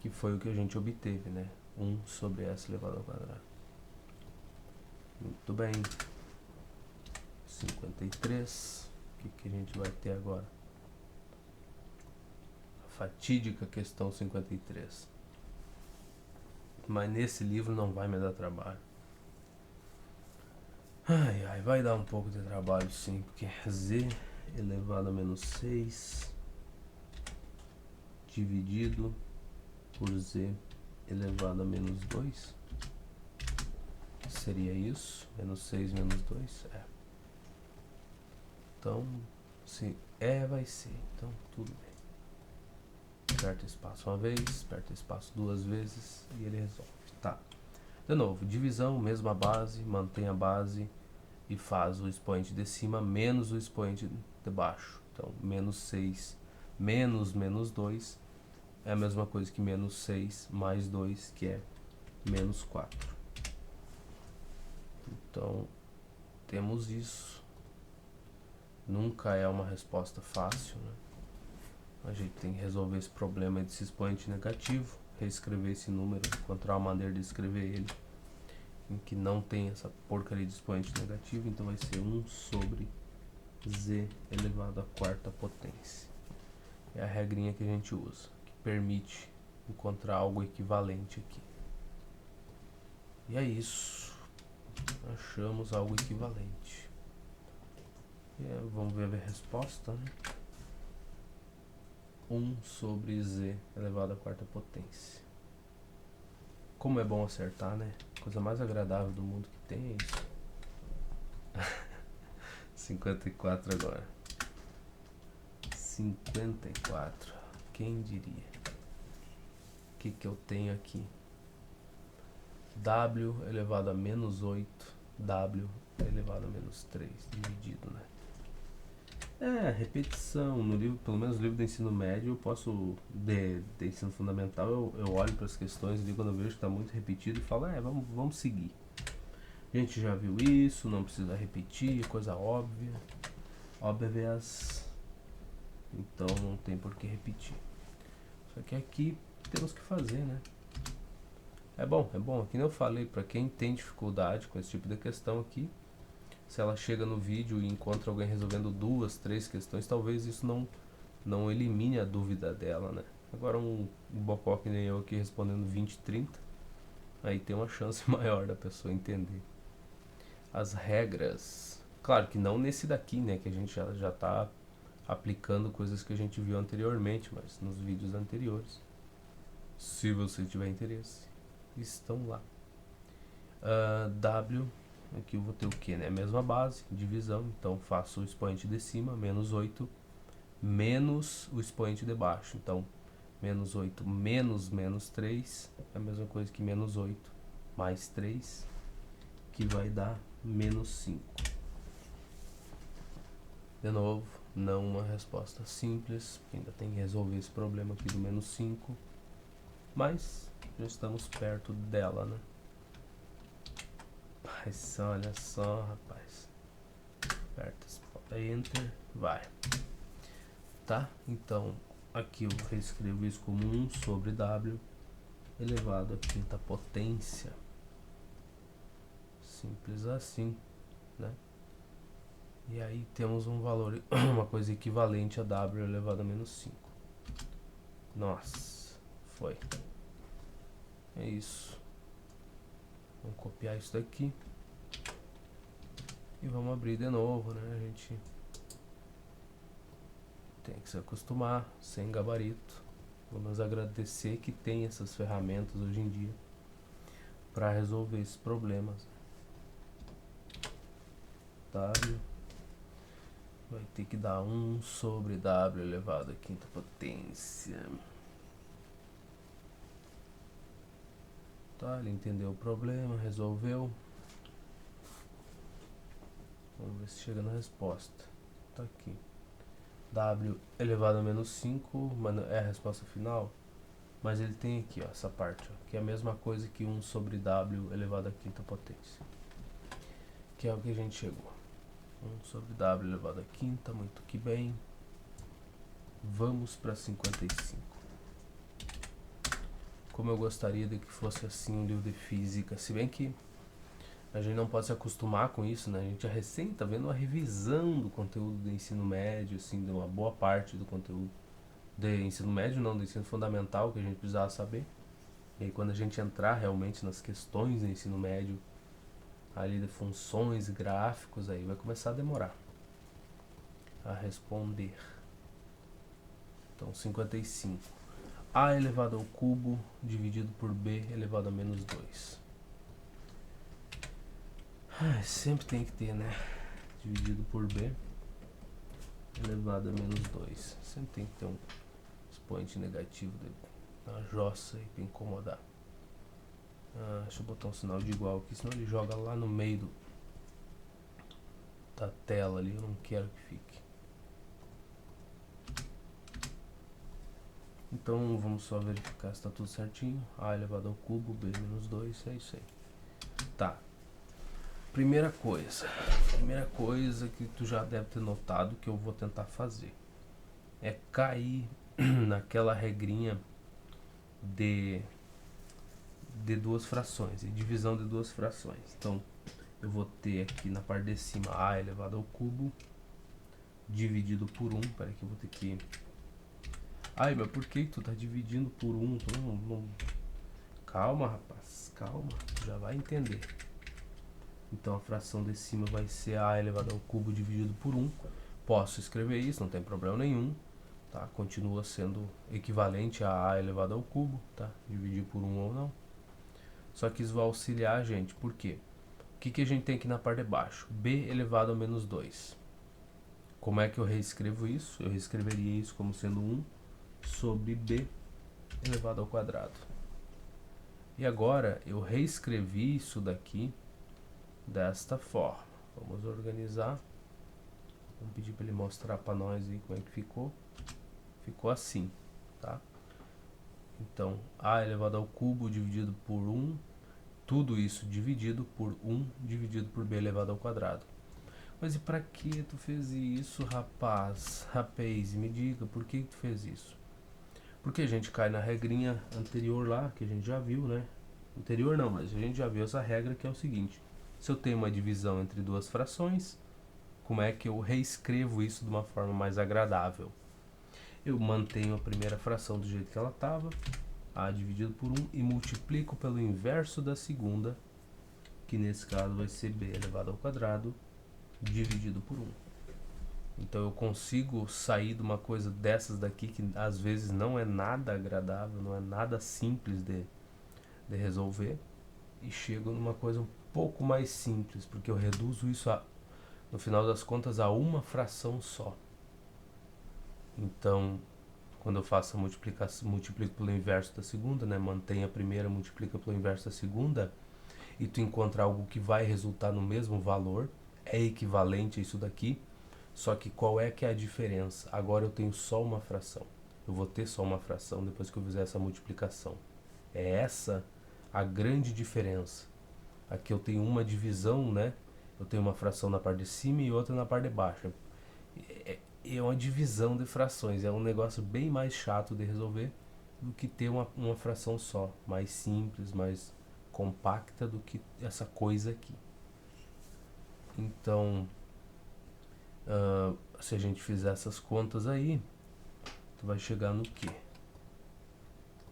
Que foi o que a gente obteve, né? 1 sobre S elevado ao quadrado. Muito bem. 53. O que a gente vai ter agora? A fatídica questão 53. Mas nesse livro não vai me dar trabalho. Ai, vai dar um pouco de trabalho sim, porque z elevado a menos 6 dividido por z elevado a menos 2 seria isso, menos 6 menos 2, então se vai ser, então tudo bem, aperta espaço uma vez, aperta espaço duas vezes e ele resolve, tá? De novo, divisão, mesma base, mantém a base e faz o expoente de cima menos o expoente de baixo. Então, menos 6 menos menos 2 é a mesma coisa que menos 6 mais 2, que é menos 4. Então, temos isso. Nunca é uma resposta fácil, né? A gente tem que resolver esse problema desse expoente negativo, reescrever esse número, encontrar uma maneira de escrever ele em que não tem essa porcaria de expoente negativo, então vai ser 1 sobre z elevado à quarta potência. É a regrinha que a gente usa, que permite encontrar algo equivalente aqui. E é isso. Achamos algo equivalente. Vamos ver a resposta, né? 1 sobre z elevado à quarta potência. Como é bom acertar, né? Coisa mais agradável do mundo que tem é isso. 54 agora. 54. Quem diria? O que eu tenho aqui? W elevado a menos 8. W elevado a menos 3. Dividido, né? Repetição. No livro, pelo menos no livro do ensino médio, eu posso, de ensino fundamental, eu olho para as questões ali quando eu vejo que está muito repetido e falo, vamos seguir. A gente já viu isso, não precisa repetir, coisa óbvia. Óbvias. Então não tem por que repetir. Só que aqui temos que fazer, né? É bom. Aqui eu falei, para quem tem dificuldade com esse tipo de questão aqui, se ela chega no vídeo e encontra alguém resolvendo 2, 3 questões, talvez isso não elimine a dúvida dela, né? Agora um bocó que nem eu aqui respondendo 20, 30, aí tem uma chance maior da pessoa entender as regras. Claro que não nesse daqui, né? Que a gente já tá aplicando coisas que a gente viu anteriormente, mas nos vídeos anteriores, se você tiver interesse, estão lá. W, aqui eu vou ter o que, né? Mesma base, divisão, então faço o expoente de cima, menos 8, menos o expoente de baixo. Então, menos 8 menos menos 3 é a mesma coisa que menos 8 mais 3, que vai dar menos 5. De novo, não uma resposta simples, ainda tem que resolver esse problema aqui do menos 5, mas já estamos perto dela, né? Mas olha só, rapaz. Aperta Enter, vai. Tá? Então, aqui eu reescrevo isso como 1 sobre W elevado à quinta potência. Simples assim, né? E aí temos um valor, uma coisa equivalente a W elevado a menos 5. Nossa, foi. É isso. Vamos copiar isso daqui. E vamos abrir de novo, né? A gente tem que se acostumar, sem gabarito. Vamos agradecer que tem essas ferramentas hoje em dia para resolver esses problemas. W vai ter que dar 1 sobre W elevado à quinta potência. Tá, ele entendeu o problema, resolveu. Vamos ver se chega na resposta. Tá aqui. W elevado a menos 5, é a resposta final. Mas ele tem aqui, ó, essa parte, ó, que é a mesma coisa que 1 sobre W elevado à quinta potência. Que é o que a gente chegou. 1 sobre W elevado à quinta, muito que bem. Vamos para 55. Como eu gostaria de que fosse assim um livro de física, se bem que a gente não pode se acostumar com isso, né? A gente já recém tá vendo uma revisão do conteúdo do ensino médio, assim, de uma boa parte do conteúdo de ensino médio, não, do ensino fundamental, que a gente precisava saber. E aí quando a gente entrar realmente nas questões do ensino médio, ali de funções, gráficos, aí vai começar a demorar a responder. Então 55. A elevado ao cubo dividido por B elevado a menos 2. Sempre tem que ter, né? Dividido por B elevado a menos 2. Sempre tem que ter um expoente negativo na jossa aí pra incomodar. Deixa eu botar um sinal de igual aqui, senão ele joga lá no meio da tela ali, eu não quero que fique. Então vamos só verificar se está tudo certinho. A elevado ao cubo, B menos 2, é isso aí. Tá. Primeira coisa que tu já deve ter notado que eu vou tentar fazer é cair naquela regrinha de duas frações, divisão de duas frações. Então eu vou ter aqui na parte de cima A elevado ao cubo dividido por 1. Peraí que eu vou ter que... Ai, mas por que tu tá dividindo por 1? Calma, rapaz, calma, tu já vai entender. Então a fração de cima vai ser A elevado ao cubo dividido por 1. Posso escrever isso, não tem problema nenhum. Tá? Continua sendo equivalente a A elevado ao cubo. Tá? Dividir por 1 ou não. Só que isso vai auxiliar a gente. Por quê? O que a gente tem aqui na parte de baixo? B elevado a menos 2. Como é que eu reescrevo isso? Eu reescreveria isso como sendo 1 sobre B elevado ao quadrado. E agora eu reescrevi isso daqui desta forma. Vamos organizar. Vamos pedir para ele mostrar para nós aí como é que ficou. Ficou assim, tá? Então, A elevado ao cubo dividido por 1. Tudo isso dividido por 1 dividido por B elevado ao quadrado. Mas e para que tu fez isso, rapaz? Rapaz, me diga, por que tu fez isso? Porque a gente cai na regrinha anterior lá, que a gente já viu, né? Anterior não, mas a gente já viu essa regra que é o seguinte. Se eu tenho uma divisão entre duas frações, como é que eu reescrevo isso de uma forma mais agradável? Eu mantenho a primeira fração do jeito que ela estava, A dividido por 1, e multiplico pelo inverso da segunda, que nesse caso vai ser B elevado ao quadrado, dividido por 1. Então eu consigo sair de uma coisa dessas daqui, que às vezes não é nada agradável, não é nada simples de resolver, e chego numa coisa um pouco mais simples, porque eu reduzo isso no final das contas a uma fração só. Então, quando eu faço a multiplicação, multiplico pelo inverso da segunda, né? Mantém a primeira, multiplica pelo inverso da segunda, e tu encontra algo que vai resultar no mesmo valor, é equivalente a isso daqui, só que qual é que é a diferença? Agora eu tenho só uma fração. Eu vou ter só uma fração depois que eu fizer essa multiplicação. É essa a grande diferença. Aqui eu tenho uma divisão, né? Eu tenho uma fração na parte de cima e outra na parte de baixo. É uma divisão de frações. É um negócio bem mais chato de resolver do que ter uma fração só. Mais simples, mais compacta do que essa coisa aqui. Então, se a gente fizer essas contas aí, tu vai chegar no quê?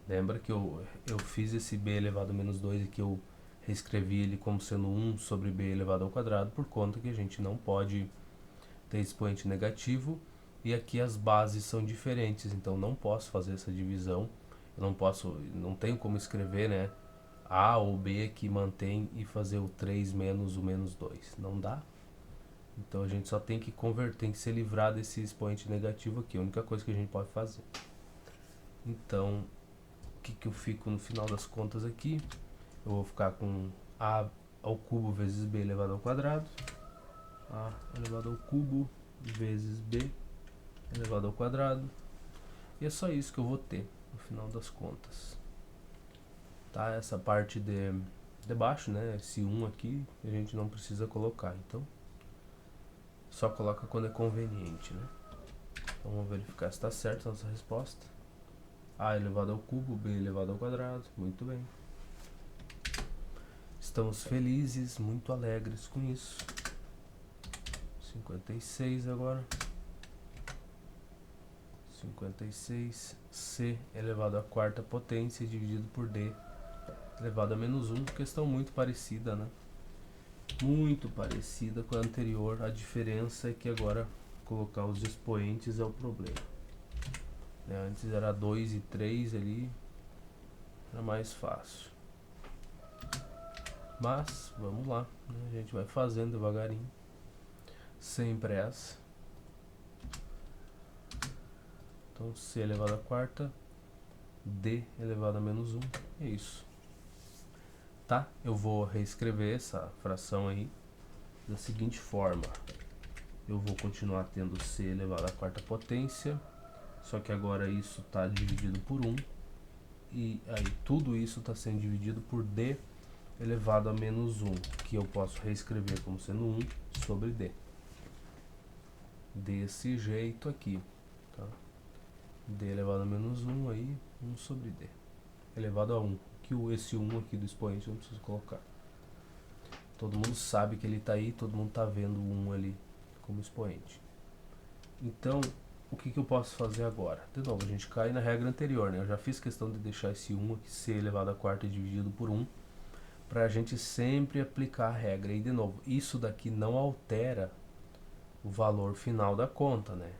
Lembra que eu fiz esse B elevado a menos 2 e que eu reescrevi ele como sendo 1 sobre B elevado ao quadrado, por conta que a gente não pode ter expoente negativo, e aqui as bases são diferentes, então não posso fazer essa divisão. Eu não tenho como escrever, né, A ou B que mantém e fazer o 3 menos o menos 2. Não dá. Então a gente só tem que converter, tem que se livrar desse expoente negativo aqui, a única coisa que a gente pode fazer. Então, o que eu fico no final das contas aqui? Eu vou ficar com A ao cubo vezes B elevado ao quadrado. A elevado ao cubo vezes B elevado ao quadrado. E é só isso que eu vou ter no final das contas. Tá? Essa parte de baixo, né? Esse 1 aqui a gente não precisa colocar. Então, só coloca quando é conveniente, né? Então, vamos verificar se está certa a nossa resposta. A elevado ao cubo, B elevado ao quadrado. Muito bem. Estamos felizes, muito alegres com isso. 56 agora. 56 C elevado à quarta potência dividido por D elevado a menos 1. Questão muito parecida, né? Muito parecida com a anterior. A diferença é que agora colocar os expoentes é o problema. Antes era 2 e 3 ali, era mais fácil. Mas vamos lá, né? A gente vai fazendo devagarinho, sem pressa. Então C elevado à quarta, D elevado a menos 1, é isso. Tá? Eu vou reescrever essa fração aí da seguinte forma. Eu vou continuar tendo C elevado à quarta potência, só que agora isso está dividido por 1. E aí tudo isso está sendo dividido por D elevado a menos 1, que eu posso reescrever como sendo 1 sobre D. Desse jeito aqui, tá? D elevado a menos 1 aí, 1 sobre D. Elevado a 1, que esse 1 aqui do expoente eu não preciso colocar. Todo mundo sabe que ele está aí, todo mundo está vendo o 1 ali como expoente. Então, o que eu posso fazer agora? De novo, a gente cai na regra anterior, né? Eu já fiz questão de deixar esse 1 aqui, C elevado à quarta dividido por 1, para a gente sempre aplicar a regra. E de novo, isso daqui não altera o valor final da conta, né?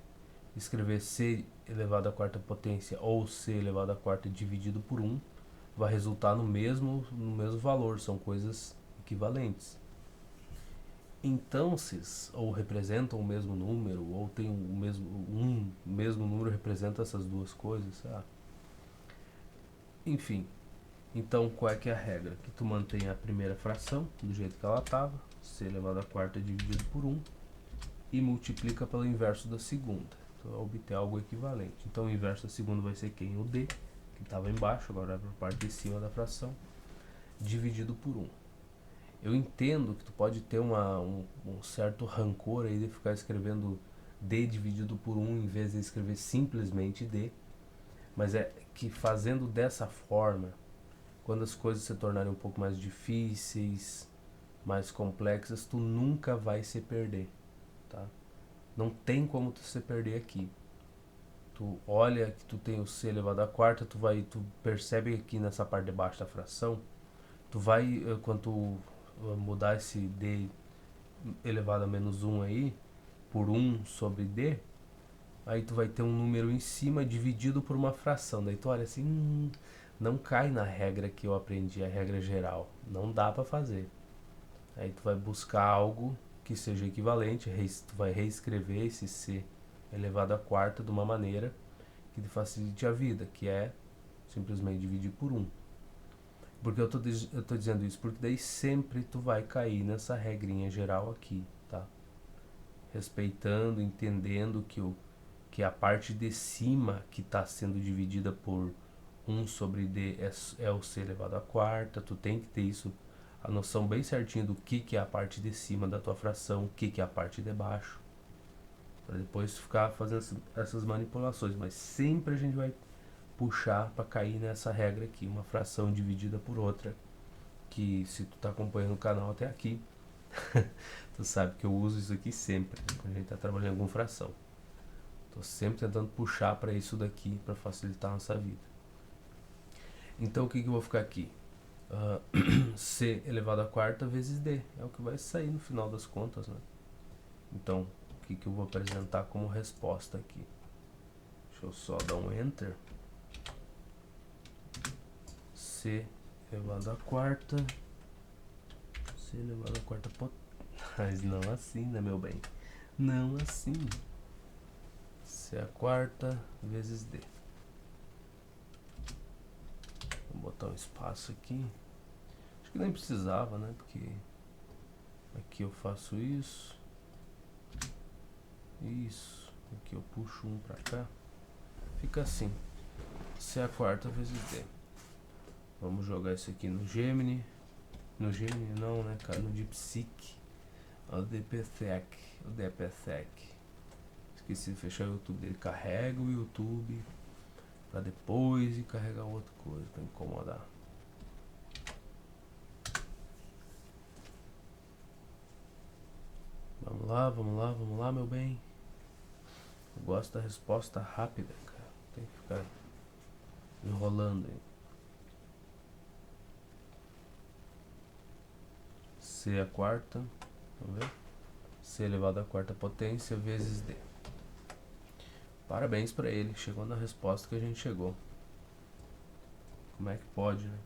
Escrever C elevado à quarta potência ou C elevado à quarta dividido por 1 vai resultar no mesmo valor, são coisas equivalentes. Então, ou representam o mesmo número, ou tem o mesmo número representa essas duas coisas. Enfim, então qual é que é a regra? Que tu mantém a primeira fração do jeito que ela estava, C elevado à quarta dividido por 1, e multiplica pelo inverso da segunda. Então, obter algo equivalente. Então, o inverso da segunda vai ser quem? O D, que estava embaixo, agora vai para a parte de cima da fração, dividido por 1. Eu entendo que tu pode ter um certo rancor aí de ficar escrevendo D dividido por 1 em vez de escrever simplesmente D, mas é que fazendo dessa forma, quando as coisas se tornarem um pouco mais difíceis, mais complexas, tu nunca vai se perder, tá? Não tem como tu se perder aqui. Tu olha que tu tem o C elevado à quarta, tu percebe aqui nessa parte de baixo da fração, tu vai, quando tu mudar esse D elevado a menos 1 aí, por 1 sobre D, aí tu vai ter um número em cima dividido por uma fração. Daí tu olha assim, não cai na regra que eu aprendi, a regra geral. Não dá para fazer. Aí tu vai buscar algo que seja equivalente, tu vai reescrever esse C elevado à quarta de uma maneira que te facilite a vida, que é simplesmente dividir por 1. Porque eu tô dizendo isso? Porque daí sempre tu vai cair nessa regrinha geral aqui, tá? Respeitando, entendendo que a parte de cima que está sendo dividida por 1 sobre D é o C elevado à quarta. Tu tem que ter isso, a noção bem certinha do que é a parte de cima da tua fração, o que é a parte de baixo, para depois ficar fazendo essas manipulações. Mas sempre a gente vai puxar para cair nessa regra aqui, uma fração dividida por outra, que se tu tá acompanhando o canal até aqui, tu sabe que eu uso isso aqui sempre, quando a gente tá trabalhando com fração. Tô sempre tentando puxar para isso daqui, para facilitar a nossa vida. Então o que eu vou ficar aqui? C elevado à quarta vezes D, é o que vai sair no final das contas, né? Então, o que eu vou apresentar como resposta aqui? Deixa eu só dar um Enter. C elevado à quarta. C elevado à quarta potência. Mas não assim, né, meu bem? Não assim. C a quarta vezes D. Vou botar um espaço aqui. Acho que nem precisava, né? Porque aqui eu faço isso. Isso. Aqui eu puxo um pra cá. Fica assim. C a quarta vezes D. Vamos jogar isso aqui no Gemini. No Gemini não, né, cara? No DeepSeek. O DPSec. O DPSec. Esqueci de fechar o YouTube dele. Carrega o YouTube pra depois ir carregar outra coisa pra incomodar. Vamos lá, meu bem. Eu gosto da resposta rápida, cara. Tem que ficar enrolando aí. C a quarta, vamos ver? C elevado à quarta potência vezes D. Parabéns pra ele, chegou na resposta que a gente chegou. Como é que pode, né?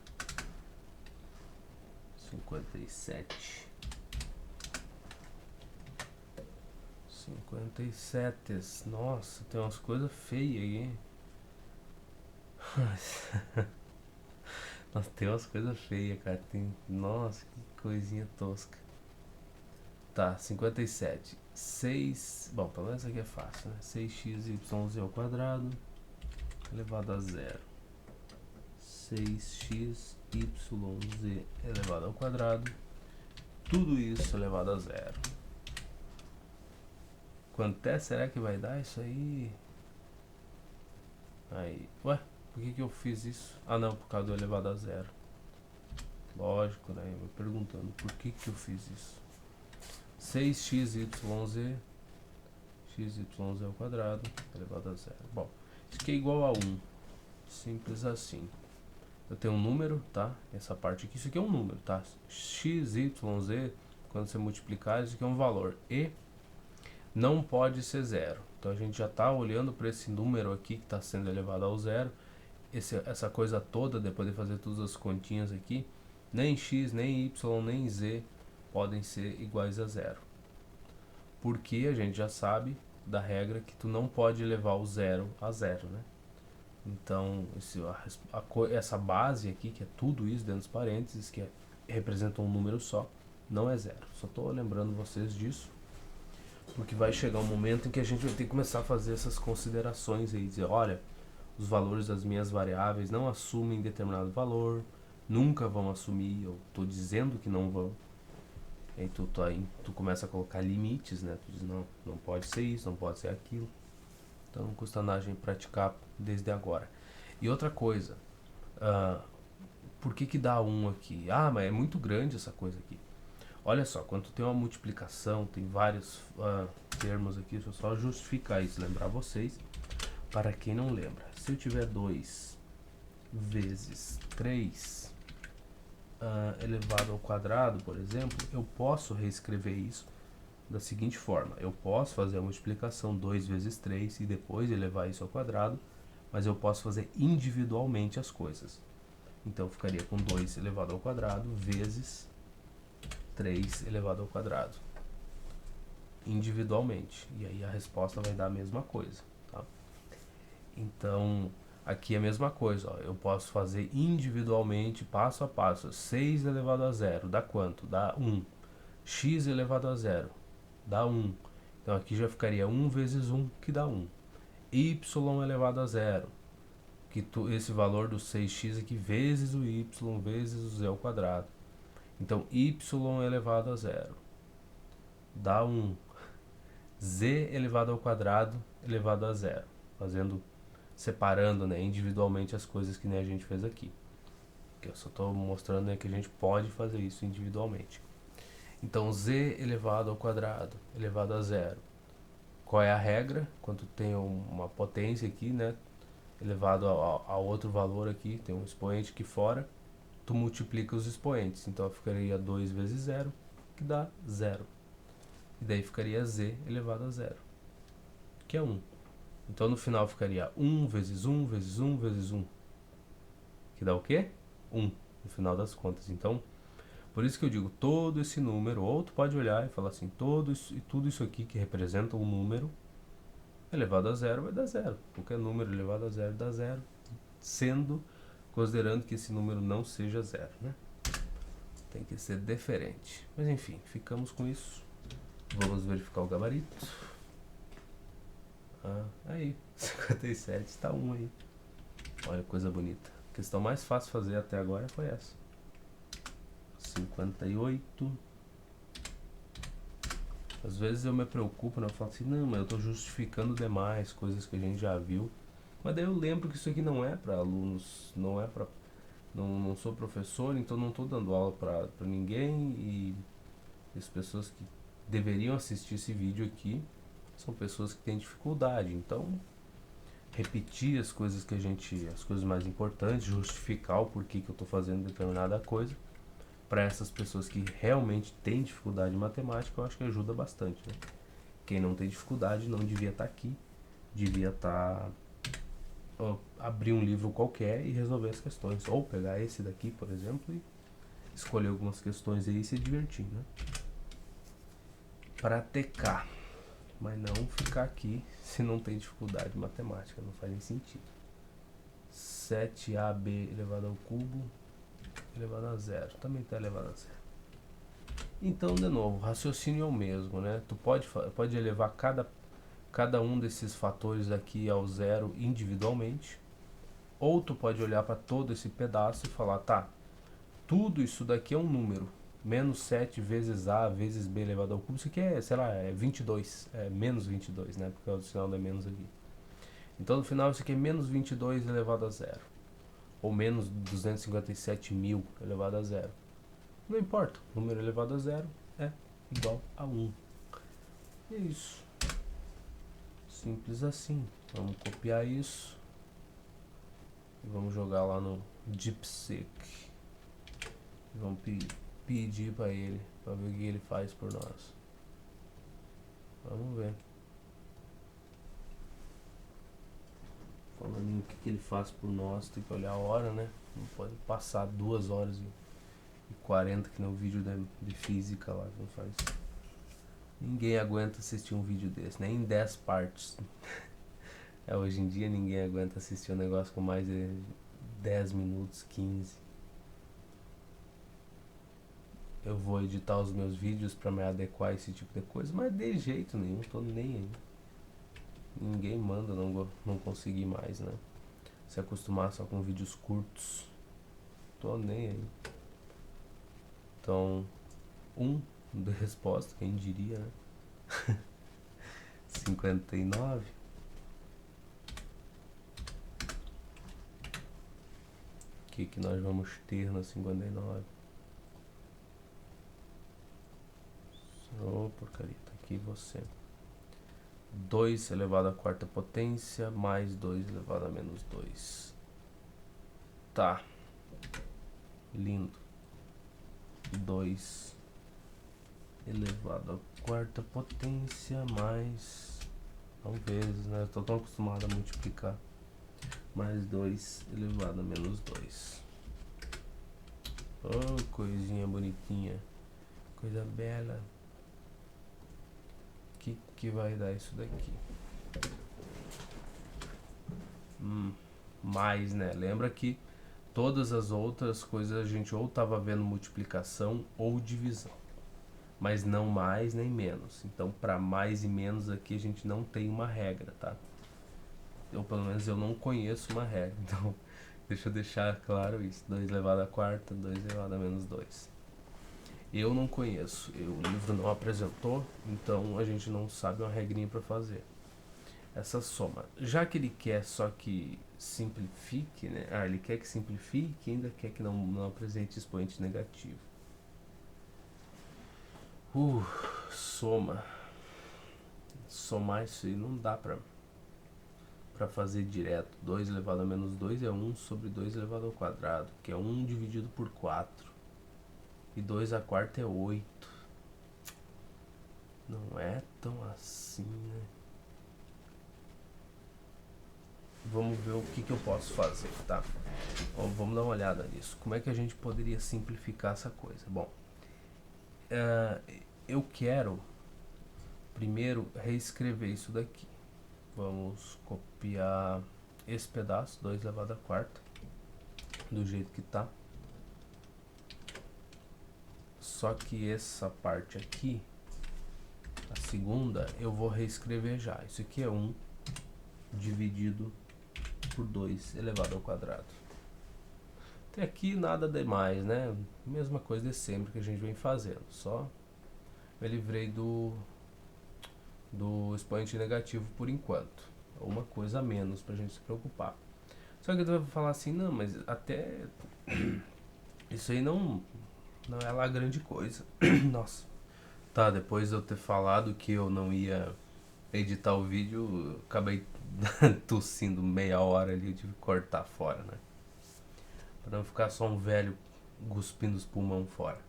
57. 57. Nossa, tem umas coisas feias aí, hein? Nossa, tem umas coisas feias, cara. Nossa, que coisinha tosca. Tá, 57. 6. Bom, pelo menos aqui é fácil, né? 6xyz ao quadrado elevado a zero. 6xyz elevado ao quadrado. Tudo isso elevado a zero. Quanto é será que vai dar isso aí? Aí, ué, por que eu fiz isso? Ah não, por causa do elevado a zero. Lógico, né? Eu me perguntando por que eu fiz isso. 6xyz xyz ao quadrado elevado a zero. Bom, isso aqui é igual a 1. Simples assim. Eu tenho um número, tá? Essa parte aqui, isso aqui é um número, tá? xyz, quando você multiplicar, isso aqui é um valor. E não pode ser zero. Então a gente já está olhando para esse número aqui que está sendo elevado ao zero. Essa coisa toda, depois de fazer todas as continhas aqui, nem x, nem y, nem z podem ser iguais a zero. Porque a gente já sabe da regra que tu não pode levar o zero a zero, né? Então, essa base aqui, que é tudo isso dentro dos parênteses, que representa um número só, não é zero. Só estou lembrando vocês disso, porque vai chegar um momento em que a gente vai ter que começar a fazer essas considerações aí, dizer, olha, os valores das minhas variáveis não assumem determinado valor, nunca vão assumir, eu estou dizendo que não vão. Aí tu começa a colocar limites, né? Tu diz, não pode ser isso, não pode ser aquilo. Então não custa nada a gente praticar desde agora. E outra coisa, por que dá 1 aqui? Ah, mas é muito grande essa coisa aqui. Olha só, quando tu tem uma multiplicação, tem vários termos aqui, deixa eu só justificar isso, lembrar vocês, para quem não lembra. Se eu tiver 2 vezes 3 elevado ao quadrado, por exemplo, eu posso reescrever isso da seguinte forma. Eu posso fazer a multiplicação 2 vezes 3 e depois elevar isso ao quadrado, mas eu posso fazer individualmente as coisas. Então ficaria com 2 elevado ao quadrado vezes 3 elevado ao quadrado. Individualmente. E aí a resposta vai dar a mesma coisa. Tá? Então, aqui é a mesma coisa. Ó. Eu posso fazer individualmente, passo a passo. 6 elevado a zero dá quanto? Dá 1. X elevado a zero dá 1. Então aqui já ficaria 1 vezes 1, que dá 1. Y elevado a zero, que esse valor do 6x aqui vezes o y vezes o z ao quadrado. Então y elevado a zero dá 1. Z elevado ao quadrado elevado a zero. Separando, né, individualmente as coisas que nem a gente fez aqui. Que eu só estou mostrando, né, que a gente pode fazer isso individualmente. Então z elevado ao quadrado elevado a zero. Qual é a regra? Quando tem uma potência aqui, né, elevado a outro valor aqui, tem um expoente aqui fora, tu multiplica os expoentes. Então ficaria 2 vezes 0, que dá 0. E daí ficaria z elevado a zero, que é 1. Então no final ficaria 1 vezes 1 vezes 1 vezes 1, que dá o quê? 1, no final das contas. Então, por isso que eu digo, todo esse número, ou tu pode olhar e falar assim, tudo isso aqui que representa um número elevado a zero vai dar zero. Qualquer número elevado a zero dá zero, considerando que esse número não seja zero, né? Tem que ser diferente. Mas enfim, ficamos com isso. Vamos verificar o gabarito. Aí, 57, está 1 aí. Olha que coisa bonita. A questão mais fácil de fazer até agora foi essa. 58. Às vezes eu me preocupo, né? Eu falo assim, não, mas eu estou justificando demais coisas que a gente já viu. Mas daí eu lembro que isso aqui não é para alunos, não é para... Não sou professor, então não estou dando aula para ninguém, e as pessoas que deveriam assistir esse vídeo aqui são pessoas que têm dificuldade. Então repetir as coisas as coisas mais importantes, justificar o porquê que eu estou fazendo determinada coisa. Para essas pessoas que realmente têm dificuldade em matemática, eu acho que ajuda bastante, né? Quem não tem dificuldade não devia estar aqui, devia abrir um livro qualquer e resolver as questões, ou pegar esse daqui, por exemplo, e escolher algumas questões aí e se divertir, né? Praticar, mas não ficar aqui se não tem dificuldade em matemática, não faz nem sentido. 7ab elevado ao cubo elevado a zero, também está elevado a zero. Então, de novo, o raciocínio é o mesmo, né? Tu pode elevar cada um desses fatores aqui ao zero individualmente, ou tu pode olhar para todo esse pedaço e falar, tá, tudo isso daqui é um número, menos 7 vezes a vezes b elevado ao cubo, isso aqui é, sei lá, é 22, é menos 22, né? Porque o sinal é menos aqui. Então, no final, isso aqui é menos 22 elevado a zero, ou menos 257 mil elevado a zero. Não importa, número elevado a zero é igual a 1. E é isso. Simples assim. Vamos copiar isso e vamos jogar lá no DeepSeek. Vamos pedir para ele, para ver o que ele faz por nós. Vamos ver. Falando em o que ele faz por nós, tem que olhar a hora, né? Não pode passar 2 horas e 40 que no vídeo de física lá que não faz. Ninguém aguenta assistir um vídeo desse, nem em 10 partes. Hoje em dia ninguém aguenta assistir um negócio com mais de 10 minutos, 15. Eu vou editar os meus vídeos pra me adequar a esse tipo de coisa, mas de jeito nenhum, tô nem aí. Ninguém manda não conseguir mais, né? Se acostumar só com vídeos curtos, tô nem aí. Então, de resposta, quem diria, né? 59. O que nós vamos ter na 59? Ô, porcaria, tá aqui você. 2 elevado à quarta potência mais 2 elevado a menos 2. Tá. Lindo. 2 elevado à quarta potência mais... Vamos vezes, né? Eu tô tão acostumado a multiplicar. Mais 2 elevado a menos 2. Oh, coisinha bonitinha. Coisa bela. Que vai dar isso daqui? Mais, né? Lembra que todas as outras coisas a gente ou tava vendo multiplicação ou divisão, mas não mais nem menos. Então, para mais e menos aqui a gente não tem uma regra, tá? Ou pelo menos eu não conheço uma regra. Então, deixa eu deixar claro isso. 2 elevado à quarta, 2 elevado a menos 2. Eu não conheço, o livro não apresentou, então a gente não sabe uma regrinha para fazer essa soma. Já que ele quer só que simplifique, né? Ele quer que simplifique e ainda quer que não apresente expoente negativo. Soma. Somar isso aí não dá pra fazer direto. 2 elevado a menos 2 é 1 sobre 2 elevado ao quadrado, que é 1 dividido por 4. E 2 à quarta é 8. Não é tão assim, né? Vamos ver o que eu posso fazer, tá? Vamos dar uma olhada nisso. Como é que a gente poderia simplificar essa coisa? Bom, eu quero primeiro reescrever isso daqui. Vamos copiar esse pedaço, 2 elevado à quarta, do jeito que tá. Só que essa parte aqui, a segunda, eu vou reescrever já. Isso aqui é 1 dividido por 2 elevado ao quadrado. Até aqui nada demais, né? Mesma coisa de sempre que a gente vem fazendo. Só me livrei do expoente negativo por enquanto. Uma coisa a menos pra gente se preocupar. Só que tu vai falar assim, não, mas até isso aí não é lá grande coisa. Nossa. Tá, depois de eu ter falado que eu não ia editar o vídeo, eu acabei tossindo meia hora ali, eu tive que cortar fora, né? Pra não ficar só um velho cuspindo os pulmão fora.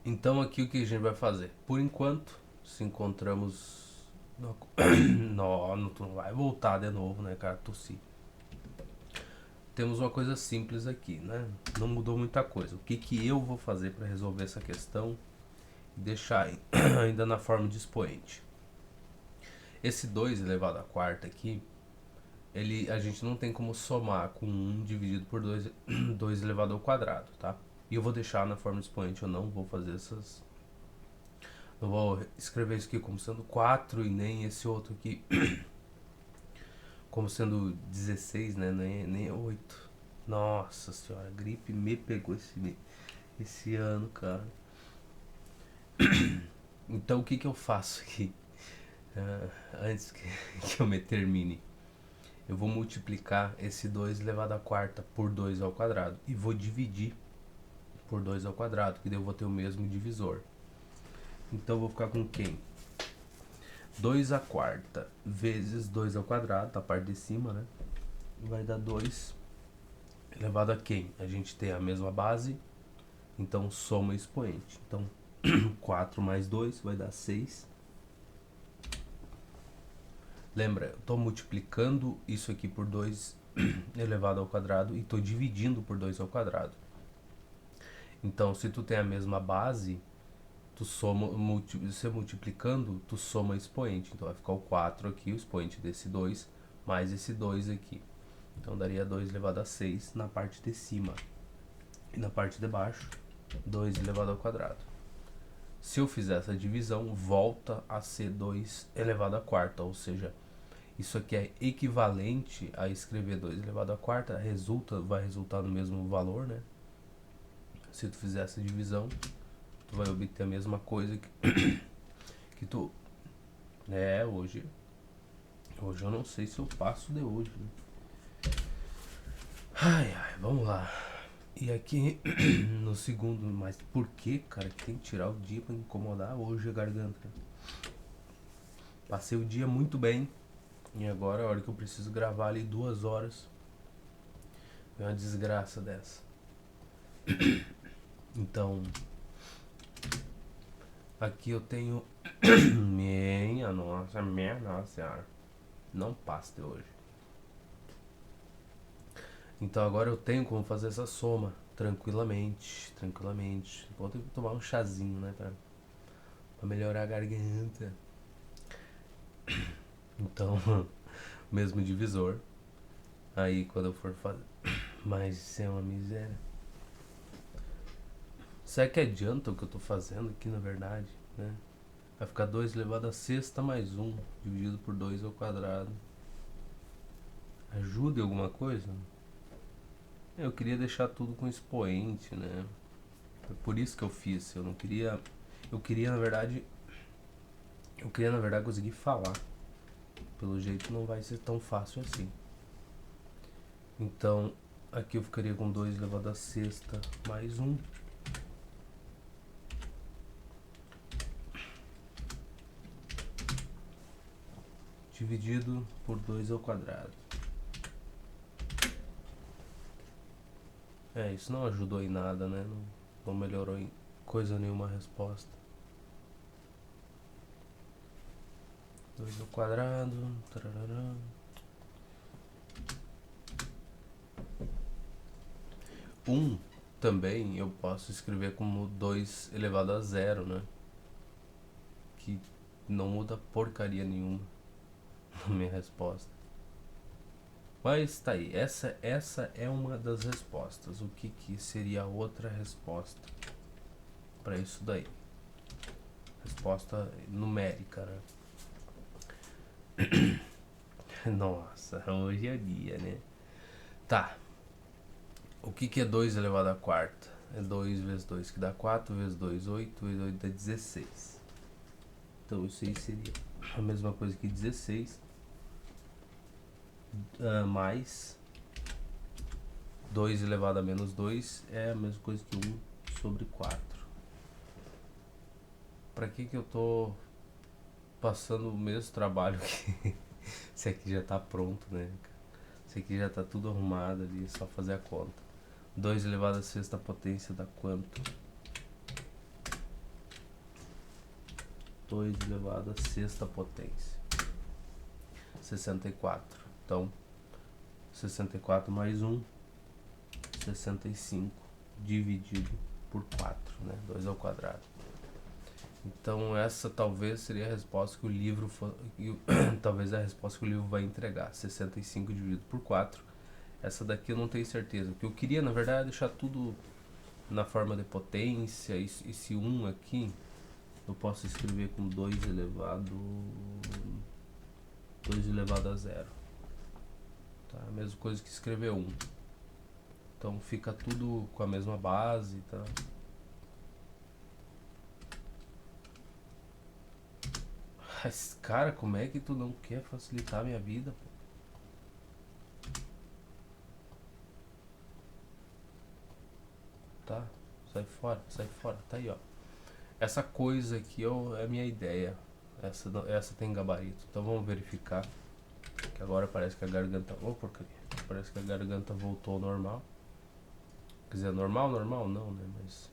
Então aqui o que a gente vai fazer? Por enquanto, se encontramos... Não, tu não vai voltar de novo, né, cara? Tossi. Temos uma coisa simples aqui, né? Não mudou muita coisa. O que que eu vou fazer para resolver essa questão e deixar ainda na forma de expoente? Esse 2 elevado à quarta aqui, a gente não tem como somar com 1 dividido por 2, 2 elevado ao quadrado, tá? E eu vou deixar na forma de expoente, eu não vou fazer essas... Não vou escrever isso aqui como sendo 4 e nem esse outro aqui como sendo 16, né? Nem 8. Nossa senhora, a gripe me pegou esse ano, cara. Então o que que eu faço aqui? Antes que eu me termine, eu vou multiplicar esse 2 elevado à quarta por 2 ao quadrado e vou dividir por 2 ao quadrado, que daí eu vou ter o mesmo divisor. Então eu vou ficar com quem? 2 à quarta vezes 2 ao quadrado, a parte de cima, né? Vai dar 2 elevado a quem? A gente tem a mesma base, então soma expoente. Então 4 mais 2 vai dar 6. Lembra, eu estou multiplicando isso aqui por 2 elevado ao quadrado e estou dividindo por 2 ao quadrado. Então, se tu tem a mesma base, você multiplicando, tu soma expoente. Então, vai ficar o 4 aqui, o expoente desse 2, mais esse 2 aqui. Então, daria 2 elevado a 6 na parte de cima. E na parte de baixo, 2 elevado ao quadrado. Se eu fizer essa divisão, volta a ser 2 elevado à quarta, ou seja, isso aqui é equivalente a escrever 2 elevado à quarta, vai resultar no mesmo valor, né? Se tu fizer essa divisão, tu vai obter a mesma coisa que tu... hoje eu não sei se eu passo de hoje, né? Ai, vamos lá. E aqui no segundo, mas por que, cara, que tem que tirar o dia pra incomodar hoje a garganta? Passei o dia muito bem. E agora a hora que eu preciso gravar ali 2 horas, é uma desgraça dessa. Então, aqui eu tenho minha nossa senhora, não passa de hoje. Então agora eu tenho como fazer essa soma tranquilamente. Vou ter que tomar um chazinho, né, pra melhorar a garganta. Então, mesmo divisor. Aí quando eu for fazer, mas isso é uma miséria. Será que adianta o que eu tô fazendo aqui, na verdade, né? Vai ficar 2 elevado a sexta mais 1 dividido por 2 ao quadrado. Ajuda em alguma coisa? Eu queria deixar tudo com expoente, né? Foi por isso que eu fiz. Eu queria na verdade conseguir falar. Pelo jeito não vai ser tão fácil assim. Então, aqui eu ficaria com 2 elevado a sexta mais 1. Dividido por 2 ao quadrado. Isso não ajudou em nada, né? Não melhorou em coisa nenhuma a resposta. 2 ao quadrado. Tarará. 1 também eu posso escrever como 2 elevado a 0, né? Que não muda porcaria nenhuma na minha resposta. Mas tá aí, essa é uma das respostas. O que seria a outra resposta para isso daí? Resposta numérica, né? Nossa, hoje é dia, né? Tá. O que é 2 elevado à quarta? É 2 vezes 2, que dá 4 vezes 2, 8 vezes 8 dá 16. Então isso aí seria a mesma coisa que 16 mais 2 elevado a menos 2 é a mesma coisa que 1 sobre 4. Pra que eu tô passando o mesmo trabalho que esse aqui já tá pronto, né? Esse aqui já tá tudo arrumado ali, é só fazer a conta. 2 elevado à sexta potência dá quanto? 2 elevado à sexta potência. 64. Então, 64 mais 1, 65 dividido por 4, né? 2 ao quadrado. Então essa talvez seria a resposta que o livro talvez a resposta que o livro vai entregar. 65 dividido por 4. Essa daqui eu não tenho certeza. O que eu queria, na verdade, é deixar tudo na forma de potência. Esse 1 aqui eu posso escrever com 2 elevado a zero. Tá? A mesma coisa que escrever 1. Então fica tudo com a mesma base, tá? Mas, cara, como é que tu não quer facilitar a minha vida, pô? Tá? Sai fora. Tá aí, ó. Essa coisa aqui é a minha ideia. Essa tem gabarito. Então vamos verificar. Que agora parece que a garganta... Oh, porcaria. Parece que a garganta voltou ao normal. Quer dizer, normal não, né? Mas...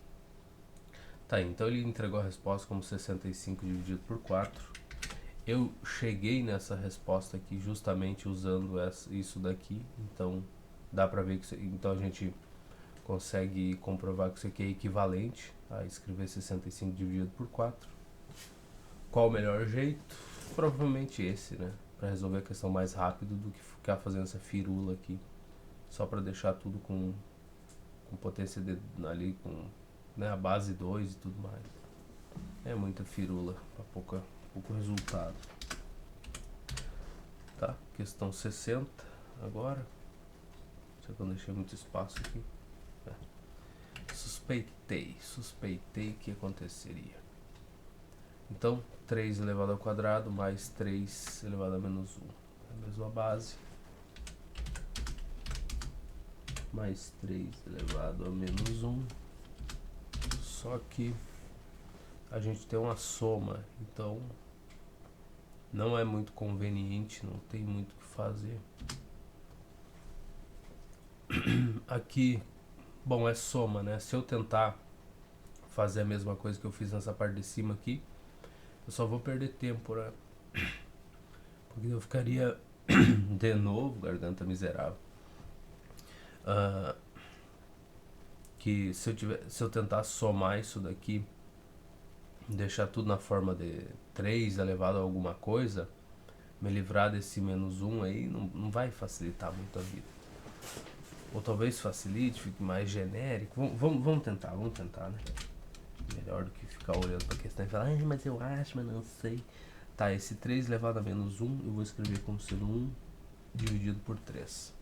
Tá aí, então ele entregou a resposta como 65 dividido por 4. Eu cheguei nessa resposta aqui justamente usando isso daqui. Então dá pra ver que... Então a gente consegue comprovar que isso aqui é equivalente a escrever 65 dividido por 4. Qual o melhor jeito? Provavelmente esse, né? Para resolver a questão mais rápido do que ficar fazendo essa firula aqui. Só para deixar tudo com potência ali, com, né, a base 2 e tudo mais. É muita firula para pouco resultado. Tá? Questão 60 agora. Será que eu deixei muito espaço aqui? É. Suspeitei que aconteceria. Então, 3 elevado ao quadrado mais 3 elevado a menos 1. É a mesma base. Mais 3 elevado a menos 1. Só que a gente tem uma soma, então não é muito conveniente, não tem muito o que fazer. Aqui, bom, é soma, né? Se eu tentar fazer a mesma coisa que eu fiz nessa parte de cima aqui, eu só vou perder tempo, né? Porque eu ficaria de novo, garganta miserável. Que se eu tentar somar isso daqui, deixar tudo na forma de 3 elevado a alguma coisa, me livrar desse menos 1 aí, não vai facilitar muito a vida. Ou talvez facilite, fique mais genérico. Vamos tentar, né? Melhor do que ficar olhando pra questão e falar, mas eu acho, mas não sei. Tá, esse 3 elevado a menos 1, eu vou escrever como sendo 1 dividido por 3.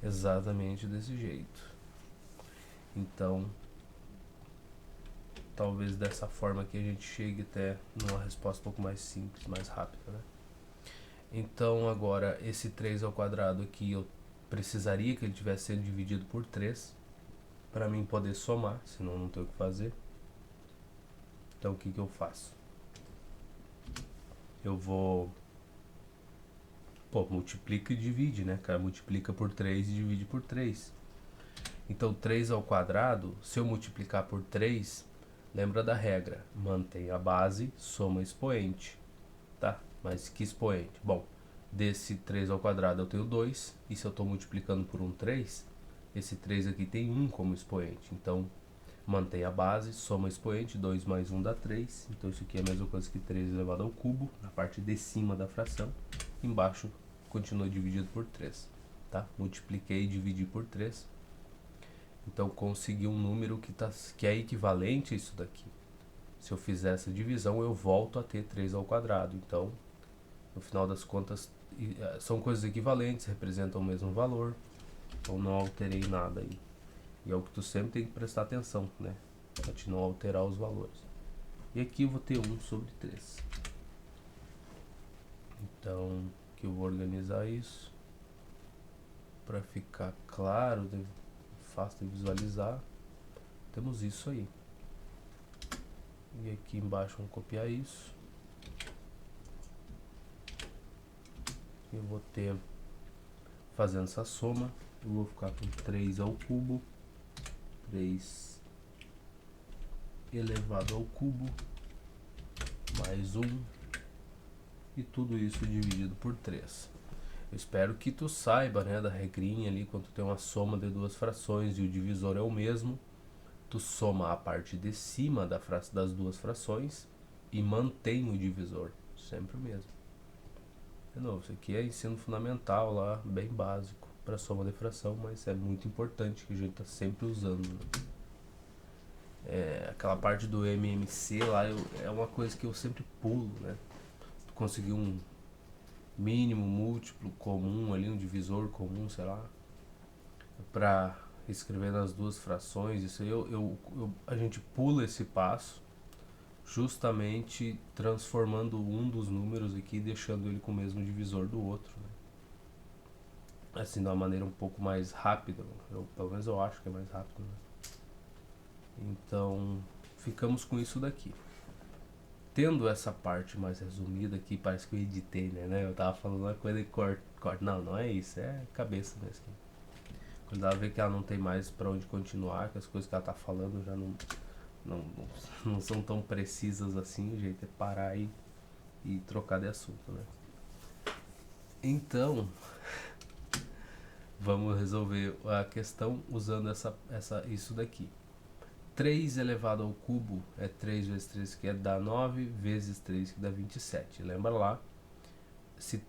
Exatamente desse jeito. Então, talvez dessa forma aqui a gente chegue até numa resposta um pouco mais simples, mais rápida, né? Então agora esse 3 ao quadrado aqui eu precisaria que ele tivesse sendo dividido por 3 para mim poder somar, senão não tenho o que fazer. Então o que eu faço? Eu vou... Pô, multiplica e divide, né, cara? Multiplica por 3 e divide por 3. Então 3 ao quadrado, se eu multiplicar por 3, lembra da regra, mantém a base, soma expoente, tá? Mas que expoente? Bom, desse 3 ao quadrado eu tenho 2, e se eu estou multiplicando por um 3, esse 3 aqui tem 1 como expoente, então mantém a base, soma expoente, 2 mais 1 dá 3, então isso aqui é a mesma coisa que 3 elevado ao cubo, na parte de cima da fração, embaixo continua dividido por 3, tá? Multipliquei e dividi por 3, então consegui um número que é equivalente a isso daqui. Se eu fizer essa divisão, eu volto a ter 3 ao quadrado. Então, no final das contas, são coisas equivalentes, representam o mesmo valor. Então não alterei nada aí. E é o que tu sempre tem que prestar atenção, né? Pra te não alterar os valores. E aqui eu vou ter 1 sobre 3. Então, aqui eu vou organizar isso para ficar claro, fácil de visualizar. Temos isso aí. E aqui embaixo vamos copiar isso. eu vou ter, fazendo essa soma, eu vou ficar com 3 ao cubo, 3 elevado ao cubo, mais 1, e tudo isso dividido por 3. Eu espero que tu saiba, né, da regrinha ali, quando tu tem uma soma de duas frações e o divisor é o mesmo, tu soma a parte de cima das duas frações e mantém o divisor, sempre o mesmo. De novo, isso aqui é ensino fundamental lá, bem básico para soma de fração, mas é muito importante que a gente tá sempre usando, né? Aquela parte do MMC lá é uma coisa que eu sempre pulo, né? Tu conseguir um mínimo, múltiplo, comum ali, um divisor comum, sei lá, para escrever nas duas frações. Isso aí a gente pula esse passo, justamente transformando um dos números aqui e deixando ele com o mesmo divisor do outro, né? Assim, de uma maneira um pouco mais rápida, pelo menos eu acho que é mais rápido, né? Então, ficamos com isso daqui. Tendo essa parte mais resumida aqui, parece que eu editei, né? Eu tava falando uma coisa de corte. Não é isso, é cabeça mesmo. Quando ela vê que ela não tem mais pra onde continuar, que as coisas que ela tá falando já não são tão precisas assim, o jeito é parar e trocar de assunto, né? Então, vamos resolver a questão usando isso daqui. 3 elevado ao cubo é 3 vezes 3, que dá 9, vezes 3, que dá 27. Lembra lá, se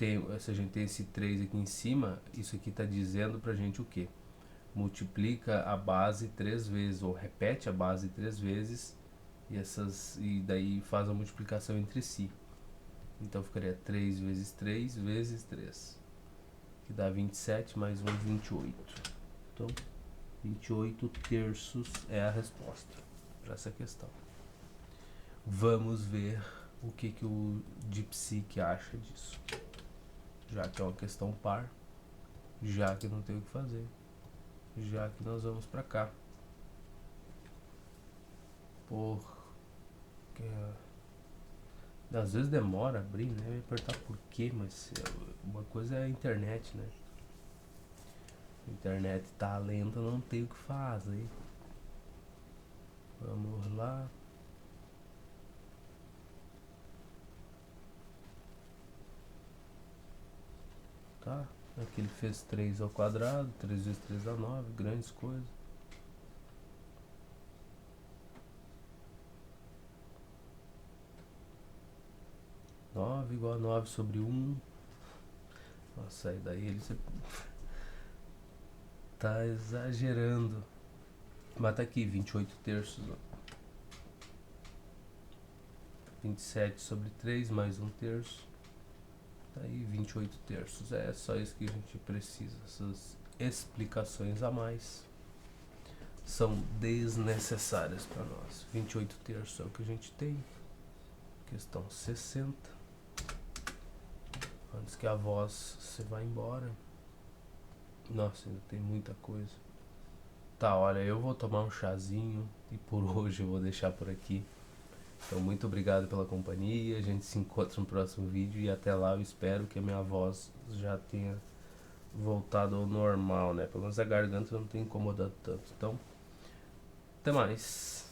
a gente tem esse 3 aqui em cima, isso aqui está dizendo pra gente o quê? Multiplica a base 3 vezes, ou repete a base 3 vezes, e daí faz a multiplicação entre si. Então ficaria 3 vezes 3 vezes 3, que dá 27, mais 1, 28. Então, 28 terços é a resposta para essa questão. Vamos ver o que o DeepSeek acha disso. Já que é uma questão par, já que não tem o que fazer, já que nós vamos para cá. Porque às vezes demora a abrir, né? Eu ia apertar por quê, mas uma coisa é a internet, né? A internet tá lenta, não tem o que fazer. Vamos lá. Tá? Aqui ele fez 3 ao quadrado, 3 vezes 3 dá 9, grandes coisas. Nove igual a 9 sobre 1. Nossa, aí daí ele tá exagerando. Mas tá aqui, 28 terços. Ó. 27 sobre 3 mais 1 terço. Tá aí 28 terços. É só isso que a gente precisa. Essas explicações a mais são desnecessárias para nós. 28 terços é o que a gente tem. Questão 60. Antes que a voz se vá embora. Nossa, ainda tem muita coisa. Tá, olha, eu vou tomar um chazinho e por hoje eu vou deixar por aqui. Então, muito obrigado pela companhia. A gente se encontra no próximo vídeo e até lá eu espero que a minha voz já tenha voltado ao normal, né? Pelo menos a garganta não tem incomodado tanto. Então, até mais.